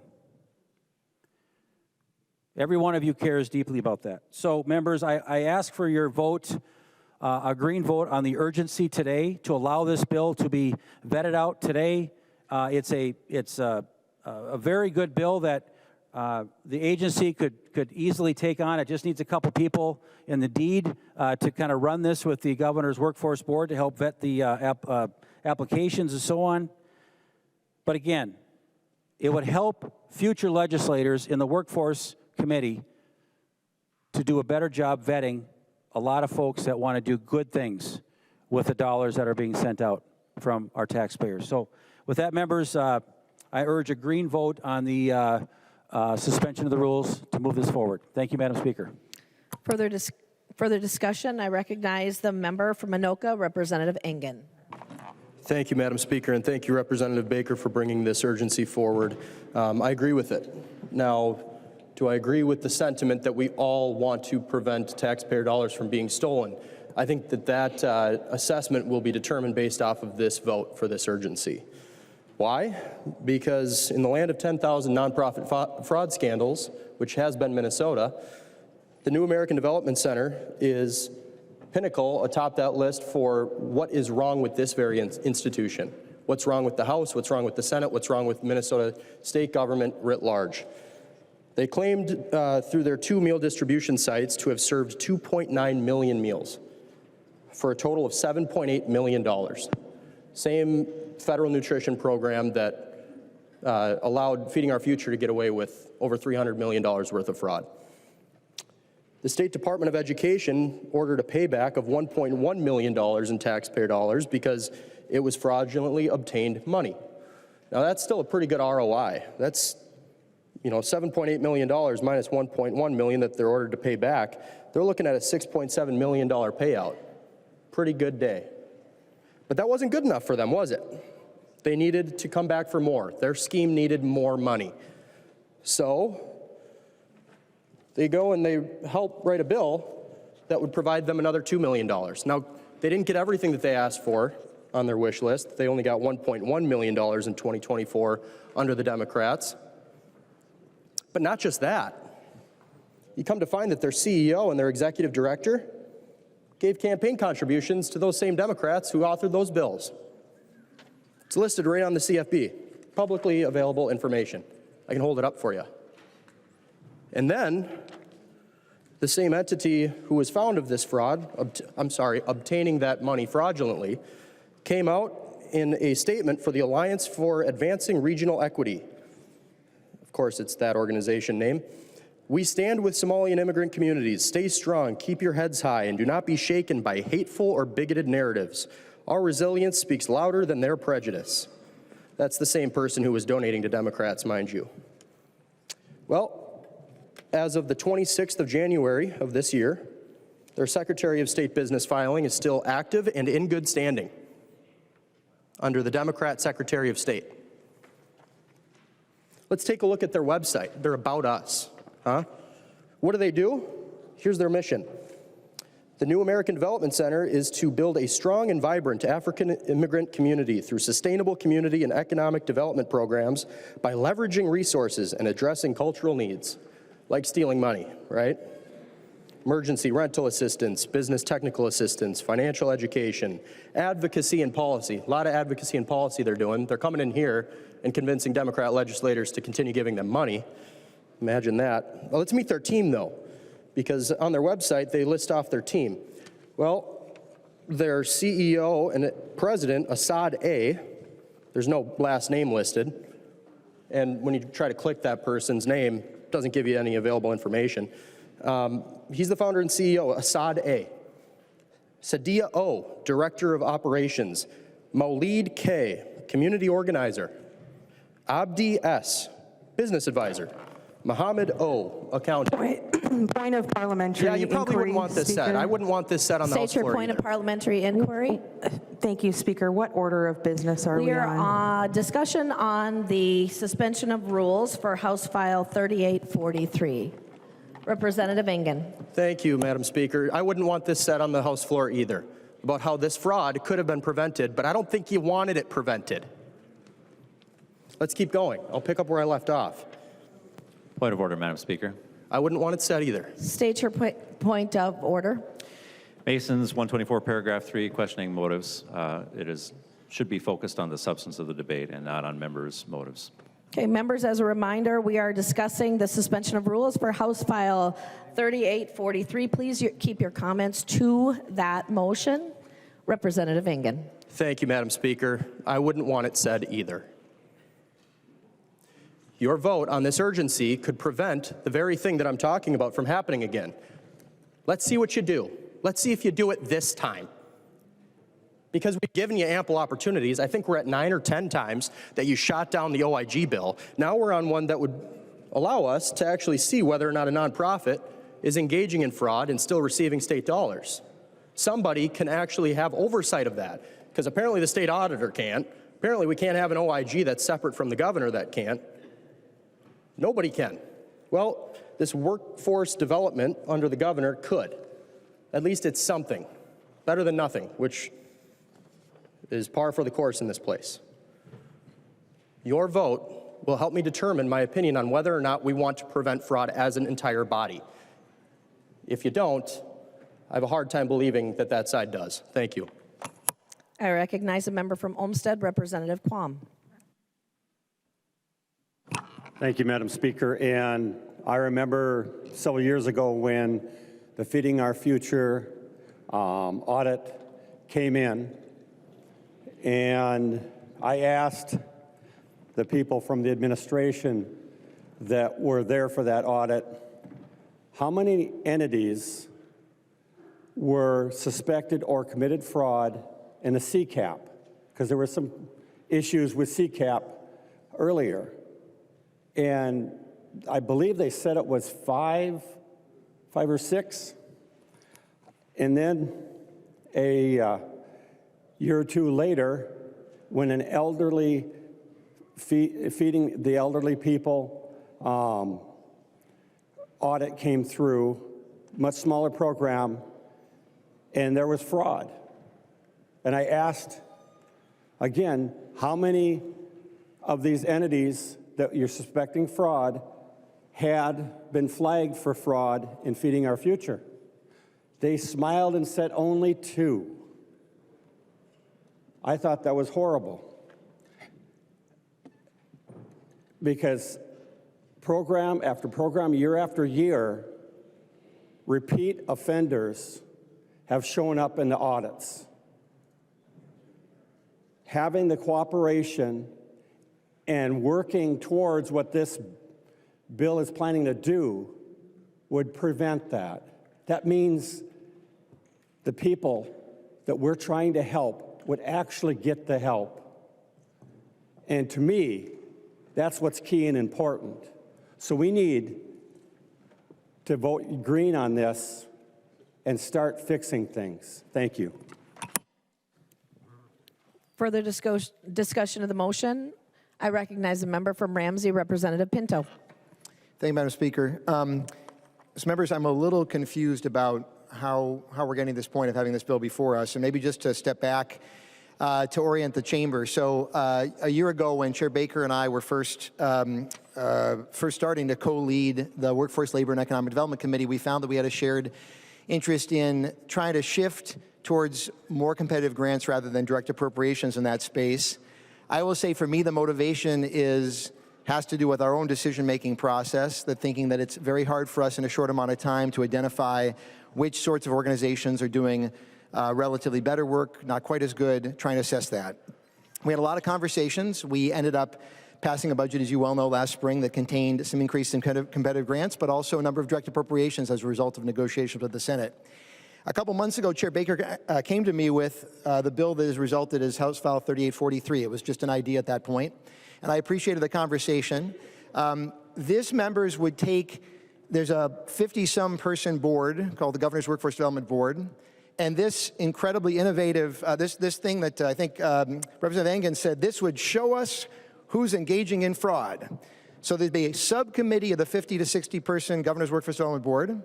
Every one of you cares deeply about that. So, members, I ask for your vote, a green vote on the urgency today to allow this bill to be vetted out today. It's a very good bill that the agency could easily take on. It just needs a couple people in the deed to kind of run this with the Governor's Workforce Board to help vet the applications and so on. But again, it would help future legislators in the Workforce Committee to do a better job vetting a lot of folks that want to do good things with the dollars that are being sent out from our taxpayers. So with that, members, I urge a green vote on the suspension of the rules to move this forward. Thank you, Madam Speaker. Further discussion, I recognize the member from Anoka, Representative Engen. Thank you, Madam Speaker, and thank you, Representative Baker, for bringing this urgency forward. I agree with it. Now, do I agree with the sentiment that we all want to prevent taxpayer dollars from being stolen? I think that assessment will be determined based off of this vote for this urgency. Why? Because in the land of 10,000 nonprofit fraud scandals, which has been Minnesota, the New American Development Center is pinnacle atop that list for what is wrong with this very institution. What's wrong with the House, what's wrong with the Senate, what's wrong with Minnesota state government writ large. They claimed through their 2 meal distribution sites to have served 2.9 million meals for a total of $7.8 million. Same federal nutrition program that allowed Feeding Our Future to get away with over $300 million worth of fraud. The State Department of Education ordered a payback of $1.1 million in taxpayer dollars because it was fraudulently obtained money. Now that's still a pretty good ROI. That's, $7.8 million minus $1.1 million that they're ordered to pay back. They're looking at a $6.7 million payout. Pretty good day. But that wasn't good enough for them, was it? They needed to come back for more. Their scheme needed more money. So they go and they help write a bill that would provide them another $2 million. Now, they didn't get everything that they asked for on their wish list. They only got $1.1 million in 2024 under the Democrats. But not just that. You come to find that their CEO and their executive director gave campaign contributions to those same Democrats who authored those bills. It's listed right on the CFB, publicly available information. I can hold it up for you. And then the same entity who was found of this fraud, obtaining that money fraudulently, came out in a statement for the Alliance for Advancing Regional Equity. Of course, it's that organization name. We stand with Somalian immigrant communities. Stay strong, keep your heads high, and do not be shaken by hateful or bigoted narratives. Our resilience speaks louder than their prejudice. That's the same person who was donating to Democrats, mind you. Well, as of the 26th of January of this year, their Secretary of State business filing is still active and in good standing under the Democrat Secretary of State. Let's take a look at their website. They're About Us. What do? Here's their mission. The New American Development Center is to build a strong and vibrant African immigrant community through sustainable community and economic development programs by leveraging resources and addressing cultural needs, like stealing money, right? Emergency rental assistance, business technical assistance, financial education, advocacy and policy. A lot of advocacy and policy they're doing. They're coming in here and convincing Democrat legislators to continue giving them money. Imagine that. Well, let's meet their team, though, because on their website, they list off their team. Well, their CEO and president, Assad A., there's no last name listed, and when you try to click that person's name, it doesn't give you any available information. He's the founder and CEO, Assad A. Sadia O., Director of Operations. Maulid K., Community Organizer. Abdi S., Business Advisor. Mohammed O., Accountant. Point of parliamentary inquiry. Yeah, you probably wouldn't want this said. I wouldn't want this said on the House State your floor point either. of parliamentary inquiry. Thank you, Speaker. What order of business are we We are on? on discussion on the suspension of rules for House File 3843. Representative Engen. Thank you, Madam Speaker. I wouldn't want this said on the House floor either, about how this fraud could have been prevented, but I don't think you wanted it prevented. Let's keep going. I'll pick up where I left off. Point of order, Madam Speaker. I wouldn't want it said either. State your point of order. Mason's 124 paragraph 3 questioning motives. Should be focused on the substance of the debate and not on members' motives. Okay, members, as a reminder, we are discussing the suspension of rules for House File 3843. Please keep your comments to that motion. Representative Engen. Thank you, Madam Speaker. I wouldn't want it said either. Your vote on this urgency could prevent the very thing that I'm talking about from happening again. Let's see what you do. Let's see if you do it this time. Because we've given you ample opportunities. I think we're at 9 or 10 times that you shot down the OIG bill. Now we're on one that would allow us to actually see whether or not a nonprofit is engaging in fraud and still receiving state dollars. Somebody can actually have oversight of that, because apparently the state auditor can't. Apparently we can't have an OIG that's separate from the governor that can't. Nobody can. Well, this workforce development under the governor could. At least it's something. Better than nothing, which is par for the course in this place. Your vote will help me determine my opinion on whether or not we want to prevent fraud as an entire body. If you don't, I have a hard time believing that that side does. Thank you. I recognize a member from Olmsted, Representative Quam. Thank you, Madam Speaker. And I remember several years ago when the Feeding Our Future audit came in, and I asked the people from the administration that were there for that audit, how many entities were suspected or committed fraud in a CCAP? Because there were some issues with CCAP earlier. And I believe they said it was five or six. And then a year or two later, when an elderly, feeding the elderly people audit came through, much smaller program, and there was fraud. And I asked, again, how many of these entities that you're suspecting fraud had been flagged for fraud in Feeding Our Future? They smiled and said only 2. I thought that was horrible, because program after program, year after year, repeat offenders have shown up in the audits. Having the cooperation and working towards what this bill is planning to do would prevent that. That means the people that we're trying to help would actually get the help. And to me, that's what's key and important. So we need to vote green on this and start fixing things. Thank you. Further discussion of the motion? I recognize the member from Ramsey, Representative Pinto. Thank you, Madam Speaker. So members, I'm a little confused about how we're getting to this point of having this bill before us, and maybe just to step back to orient the chamber. So a year ago, when Chair Baker and I were first starting to co-lead the Workforce, Labor, and Economic Development Committee, we found that we had a shared interest in trying to shift towards more competitive grants rather than direct appropriations in that space. I will say, for me, the motivation has to do with our own decision-making process, that thinking that it's very hard for us in a short amount of time to identify which sorts of organizations are doing relatively better work, not quite as good, trying to assess that. We had a lot of conversations. We ended up passing a budget, as you well know, last spring that contained some increase in competitive grants, but also a number of direct appropriations as a result of negotiations with the Senate. A couple months ago, Chair Baker came to me with the bill that has resulted as House File 3843. It was just an idea at that point, and I appreciated the conversation. This, members, would take, there's a 50-some person board called the Governor's Workforce Development Board, and this incredibly innovative, this thing that I think Representative Engen said, this would show us who's engaging in fraud. So there'd be a subcommittee of the 50 to 60 person Governor's Workforce Development Board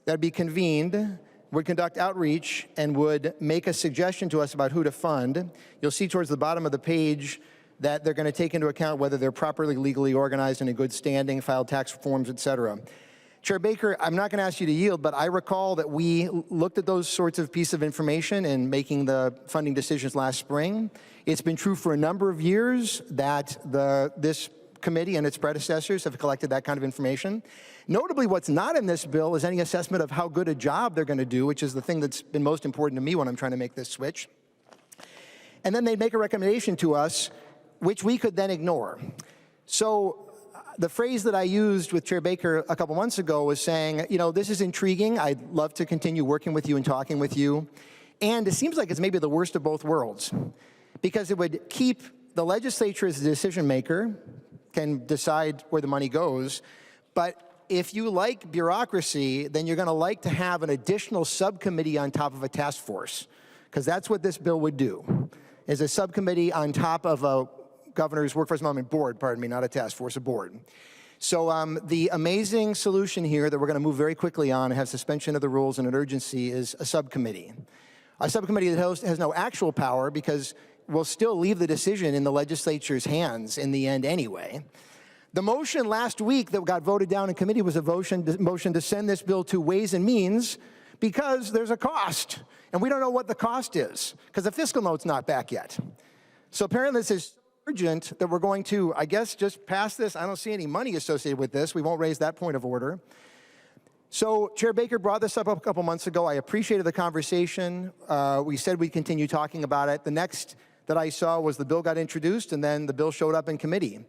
that'd be convened, would conduct outreach, and would make a suggestion to us about who to fund. You'll see towards the bottom of the page that they're going to take into account whether they're properly legally organized and in good standing, filed tax forms, et cetera. Chair Baker, I'm not going to ask you to yield, but I recall that we looked at those sorts of pieces of information in making the funding decisions last spring. It's been true for a number of years that this committee and its predecessors have collected that kind of information. Notably, what's not in this bill is any assessment of how good a job they're going to do, which is the thing that's been most important to me when I'm trying to make this switch. And then they'd make a recommendation to us, which we could then ignore. So the phrase that I used with Chair Baker a couple months ago was saying, you know, this is intriguing. I'd love to continue working with you and talking with you. And it seems like it's maybe the worst of both worlds, because it would keep the legislature as the decision maker, can decide where the money goes. But if you like bureaucracy, then you're going to like to have an additional subcommittee on top of a task force, because that's what this bill would do, is a subcommittee on top of a Governor's Workforce Development Board, pardon me, not a task force, a board. So the amazing solution here that we're going to move very quickly on and have suspension of the rules and an urgency is a subcommittee. A subcommittee that has no actual power, because we'll still leave the decision in the legislature's hands in the end anyway. The motion last week that got voted down in committee was a motion to send this bill to Ways and Means, because there's a cost, and we don't know what the cost is, because the fiscal note's not back yet. So apparently this is urgent that we're going to, I guess, just pass this. I don't see any money associated with this. We won't raise that point of order. So Chair Baker brought this up a couple months ago. I appreciated the conversation. We said we'd continue talking about it. The next that I saw was the bill got introduced, and then the bill showed up in committee.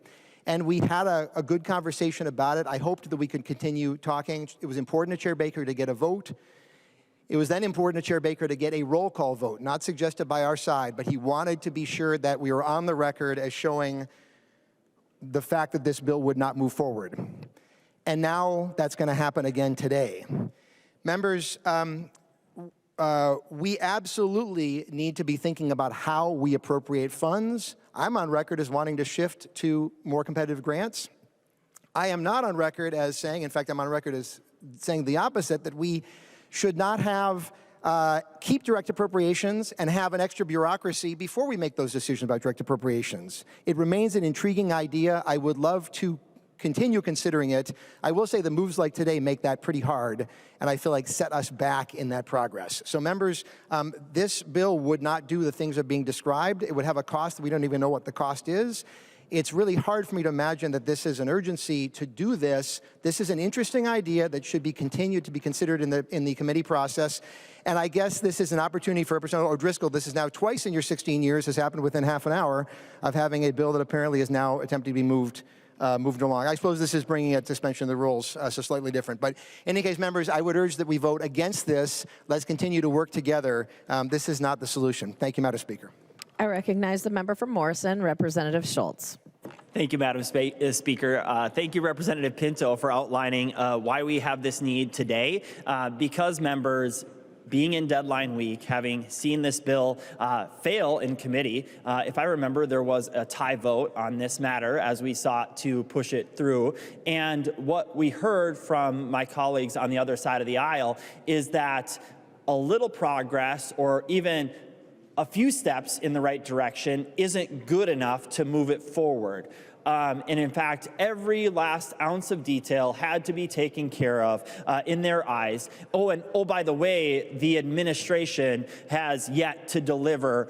And we had a good conversation about it. I hoped that we could continue talking. It was important to Chair Baker to get a vote. It was then important to Chair Baker to get a roll call vote, not suggested by our side, but he wanted to be sure that we were on the record as showing the fact that this bill would not move forward. And now that's going to happen again today. Members, we absolutely need to be thinking about how we appropriate funds. I'm on record as wanting to shift to more competitive grants. I am not on record as saying, in fact, I'm on record as saying the opposite, that we should not have, keep direct appropriations and have an extra bureaucracy before we make those decisions about direct appropriations. It remains an intriguing idea. I would love to continue considering it. I will say the moves like today make that pretty hard, and I feel like set us back in that progress. So members, this bill would not do the things that are being described. It would have a cost that we don't even know what the cost is. It's really hard for me to imagine that this is an urgency to do this. This is an interesting idea that should be continued to be considered in the committee process. And I guess this is an opportunity for Representative O'Driscoll. This is now twice in your 16 years, has happened within half an hour of having a bill that apparently is now attempting to be moved along. I suppose this is bringing a suspension of the rules, so slightly different. But in any case, members, I would urge that we vote against this. Let's continue to work together. This is not the solution. Thank you, Madam Speaker. I recognize the member from Morrison, Representative Schultz. Thank you, Madam Speaker. Thank you, Representative Pinto, for outlining why we have this need today. Because members, being in deadline week, having seen this bill fail in committee, if I remember, there was a tie vote on this matter as we sought to push it through. And what we heard from my colleagues on the other side of the aisle is that a little progress or even a few steps in the right direction isn't good enough to move it forward. And in fact, every last ounce of detail had to be taken care of in their eyes. Oh, by the way, the administration has yet to deliver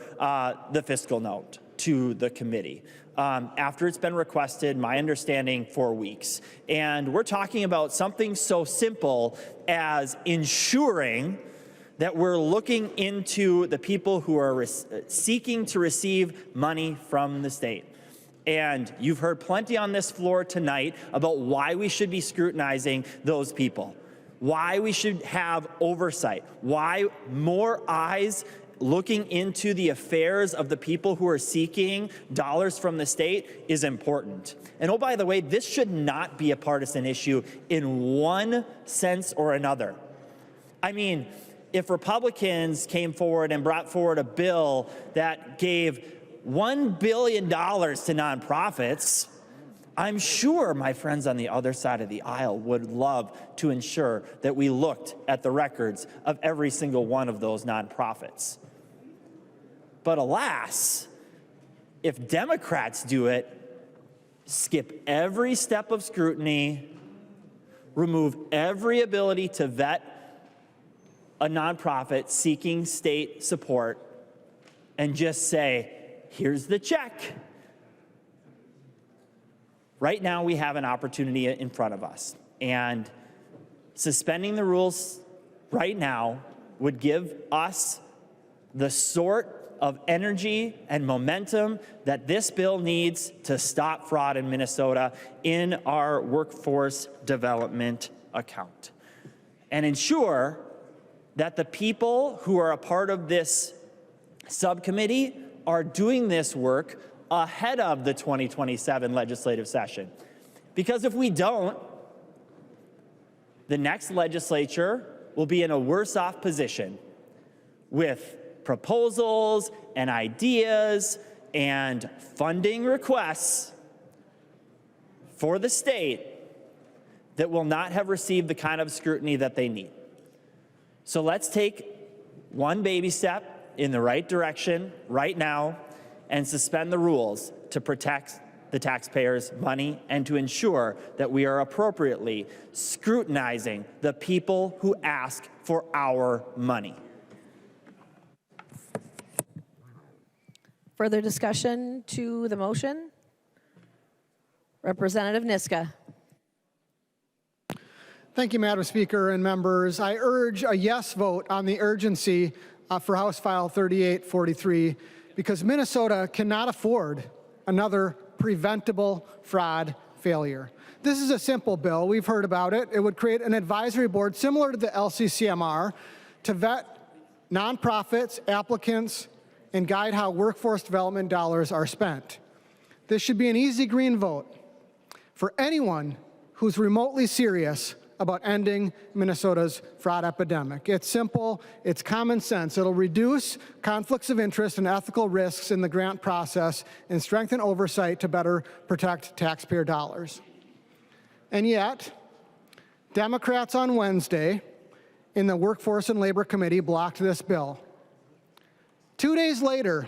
the fiscal note to the committee. After it's been requested, my understanding, 4 weeks. And we're talking about something so simple as ensuring that we're looking into the people who are seeking to receive money from the state. And you've heard plenty on this floor tonight about why we should be scrutinizing those people, why we should have oversight, why more eyes looking into the affairs of the people who are seeking dollars from the state is important. And oh, by the way, this should not be a partisan issue in one sense or another. I mean, if Republicans came forward and brought forward a bill that gave $1 billion to nonprofits, I'm sure my friends on the other side of the aisle would love to ensure that we looked at the records of every single one of those nonprofits. But alas, if Democrats do it, skip every step of scrutiny, remove every ability to vet a nonprofit seeking state support, and just say, here's the check. Right now, we have an opportunity in front of us, and suspending the rules right now would give us the sort of energy and momentum that this bill needs to stop fraud in Minnesota in our workforce development account, and ensure that the people who are a part of this subcommittee are doing this work ahead of the 2027 legislative session. Because if we don't, the next legislature will be in a worse off position with proposals and ideas and funding requests for the state that will not have received the kind of scrutiny that they need. So let's take one baby step in the right direction right now and suspend the rules to protect the taxpayers' money and to ensure that we are appropriately scrutinizing the people who ask for our money. Further discussion to the motion? Representative Niska. Thank you, Madam Speaker and members. I urge a yes vote on the urgency for House File 3843 because Minnesota cannot afford another preventable fraud failure. This is a simple bill. We've heard about it. It would create an advisory board similar to the LCCMR to vet nonprofits, applicants, and guide how workforce development dollars are spent. This should be an easy green vote for anyone who's remotely serious about ending Minnesota's fraud epidemic. It's simple, it's common sense. It'll reduce conflicts of interest and ethical risks in the grant process and strengthen oversight to better protect taxpayer dollars. And yet, Democrats on Wednesday in the Workforce and Labor Committee blocked this bill. 2 days later,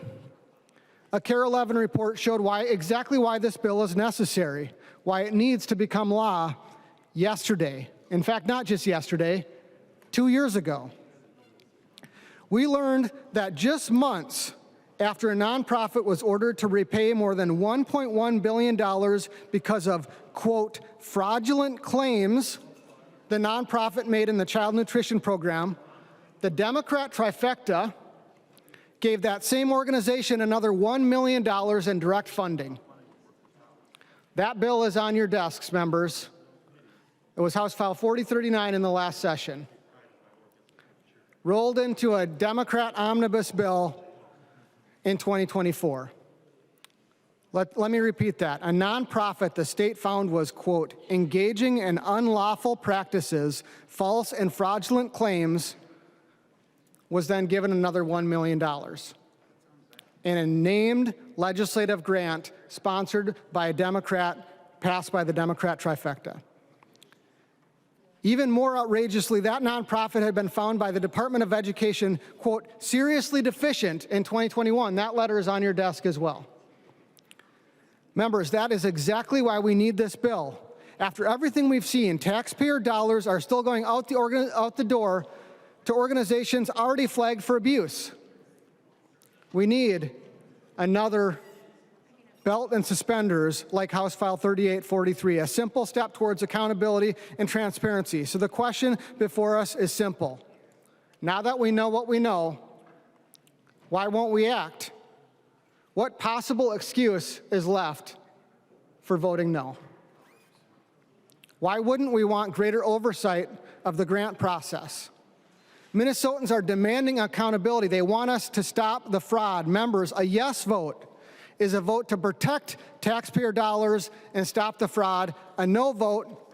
a CARE 11 report showed exactly why this bill is necessary, why it needs to become law yesterday. In fact, not just yesterday, 2 years ago. We learned that just months after a nonprofit was ordered to repay more than $1.1 billion because of, quote, fraudulent claims the nonprofit made in the child nutrition program, the Democrat trifecta gave that same organization another $1 million in direct funding. That bill is on your desks, members. It was House File 4039 in the last session. Rolled into a Democrat omnibus bill in 2024. Let me repeat that. A nonprofit the state found was, quote, engaging in unlawful practices, false and fraudulent claims, was then given another $1 million. And a named legislative grant sponsored by a Democrat, passed by the Democrat trifecta. Even more outrageously, that nonprofit had been found by the Department of Education, quote, seriously deficient in 2021. That letter is on your desk as well. Members, that is exactly why we need this bill. After everything we've seen, taxpayer dollars are still going out the door to organizations already flagged for abuse. We need another belt and suspenders like House File 3843, a simple step towards accountability and transparency. So the question before us is simple. Now that we know what we know, why won't we act? What possible excuse is left for voting no? Why wouldn't we want greater oversight of the grant process? Minnesotans are demanding accountability. They want us to stop the fraud. Members, a yes vote is a vote to protect taxpayer dollars and stop the fraud. A no vote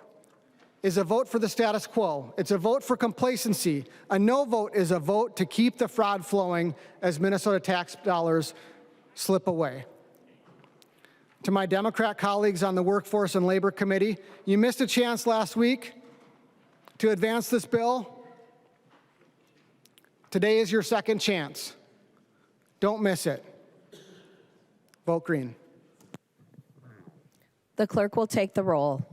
is a vote for the status quo. It's a vote for complacency. A no vote is a vote to keep the fraud flowing as Minnesota tax dollars slip away. To my Democrat colleagues on the Workforce and Labor Committee, you missed a chance last week to advance this bill. Today is your second chance. Don't miss it. Vote green. The clerk will take the roll.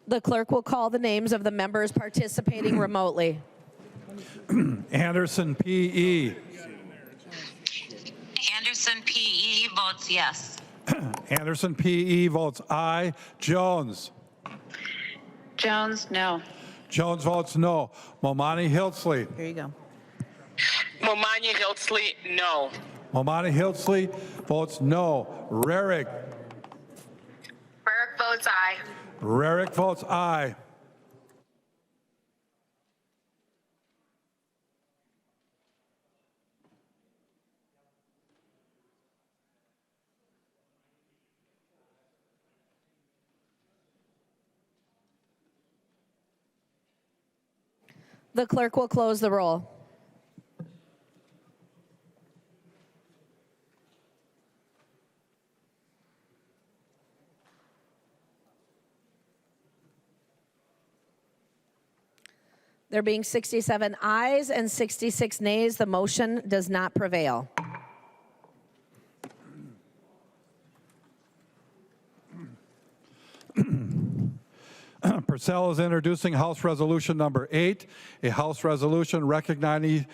The clerk will call the names of the members participating remotely. Anderson, P.E. Anderson PE votes yes. Anderson, P.E. votes aye. Jones. Jones, no. Jones votes no. Momani Hiltsley. Here you go. Momani Hiltsley, no. Momani Hiltsley votes no. Rarick. Burke votes aye. Rarick votes aye. The clerk will close the roll. There being 67 ayes and 66 nays, the motion does not prevail. Purcell is introducing House Resolution number 8, a House resolution recognizing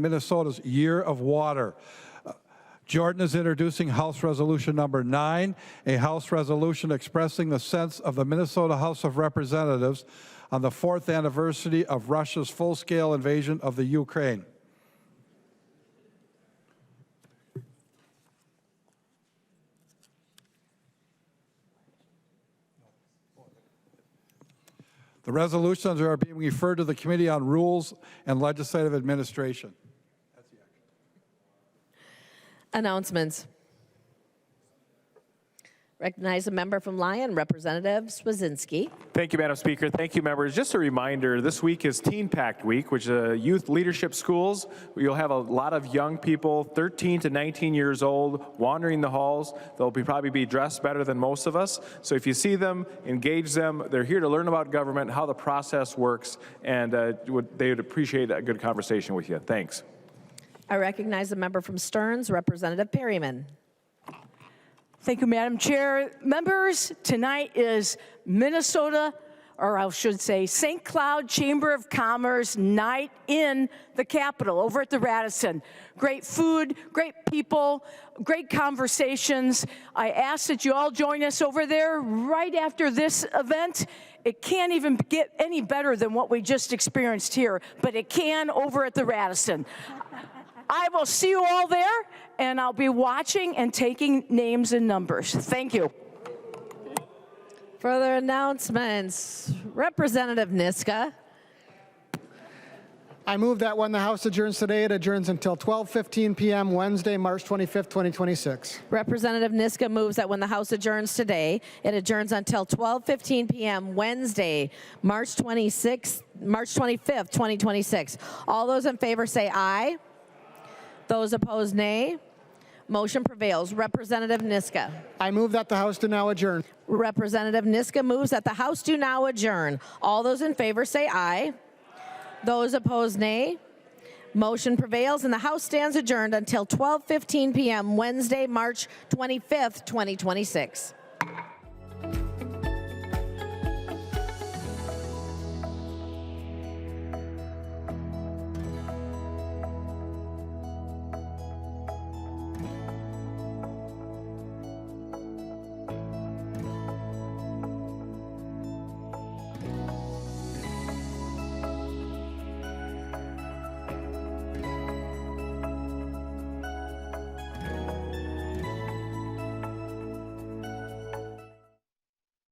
Minnesota's Year of Water. Jordan is introducing House Resolution number 9, a House resolution expressing the sense of the Minnesota House of Representatives on the 4th anniversary of Russia's full-scale invasion of the Ukraine. The resolutions are being referred to the Committee on Rules and Legislative Administration. Announcements. Recognize a member from Lyon, Representative Swedzinski. Thank you, Madam Speaker. Thank you, members. Just a reminder, this week is Teen Pact Week, which is youth leadership schools. You'll have a lot of young people, 13 to 19 years old, wandering the halls. They'll probably be dressed better than most of us. So if you see them, engage them. They're here to learn about government, how the process works, and they would appreciate a good conversation with you. Thanks. I recognize a member from Stearns, Representative Perryman. Thank you, Madam Chair. Members, tonight is Minnesota, or I should say St. Cloud Chamber of Commerce night in the Capitol over at the Radisson. Great food, great people, great conversations. I ask that you all join us over there right after this event. It can't even get any better than what we just experienced here, but it can over at the Radisson. I will see you all there, and I'll be watching and taking names and numbers. Thank you. Further announcements. Representative Niska. I move that when the House adjourns today, it adjourns until 12:15 p.m. Wednesday, March 25th, 2026. Representative Niska moves that when the House adjourns today, it adjourns until 12:15 p.m. Wednesday, March 25th, 2026. All those in favor say aye. Those opposed, nay. Motion prevails. Representative Niska. I move that the House do now adjourn. Representative Niska moves that the House do now adjourn. All those in favor say aye. Those opposed, nay. Motion prevails, and the House stands adjourned until 12:15 p.m. Wednesday, March 25th, 2026.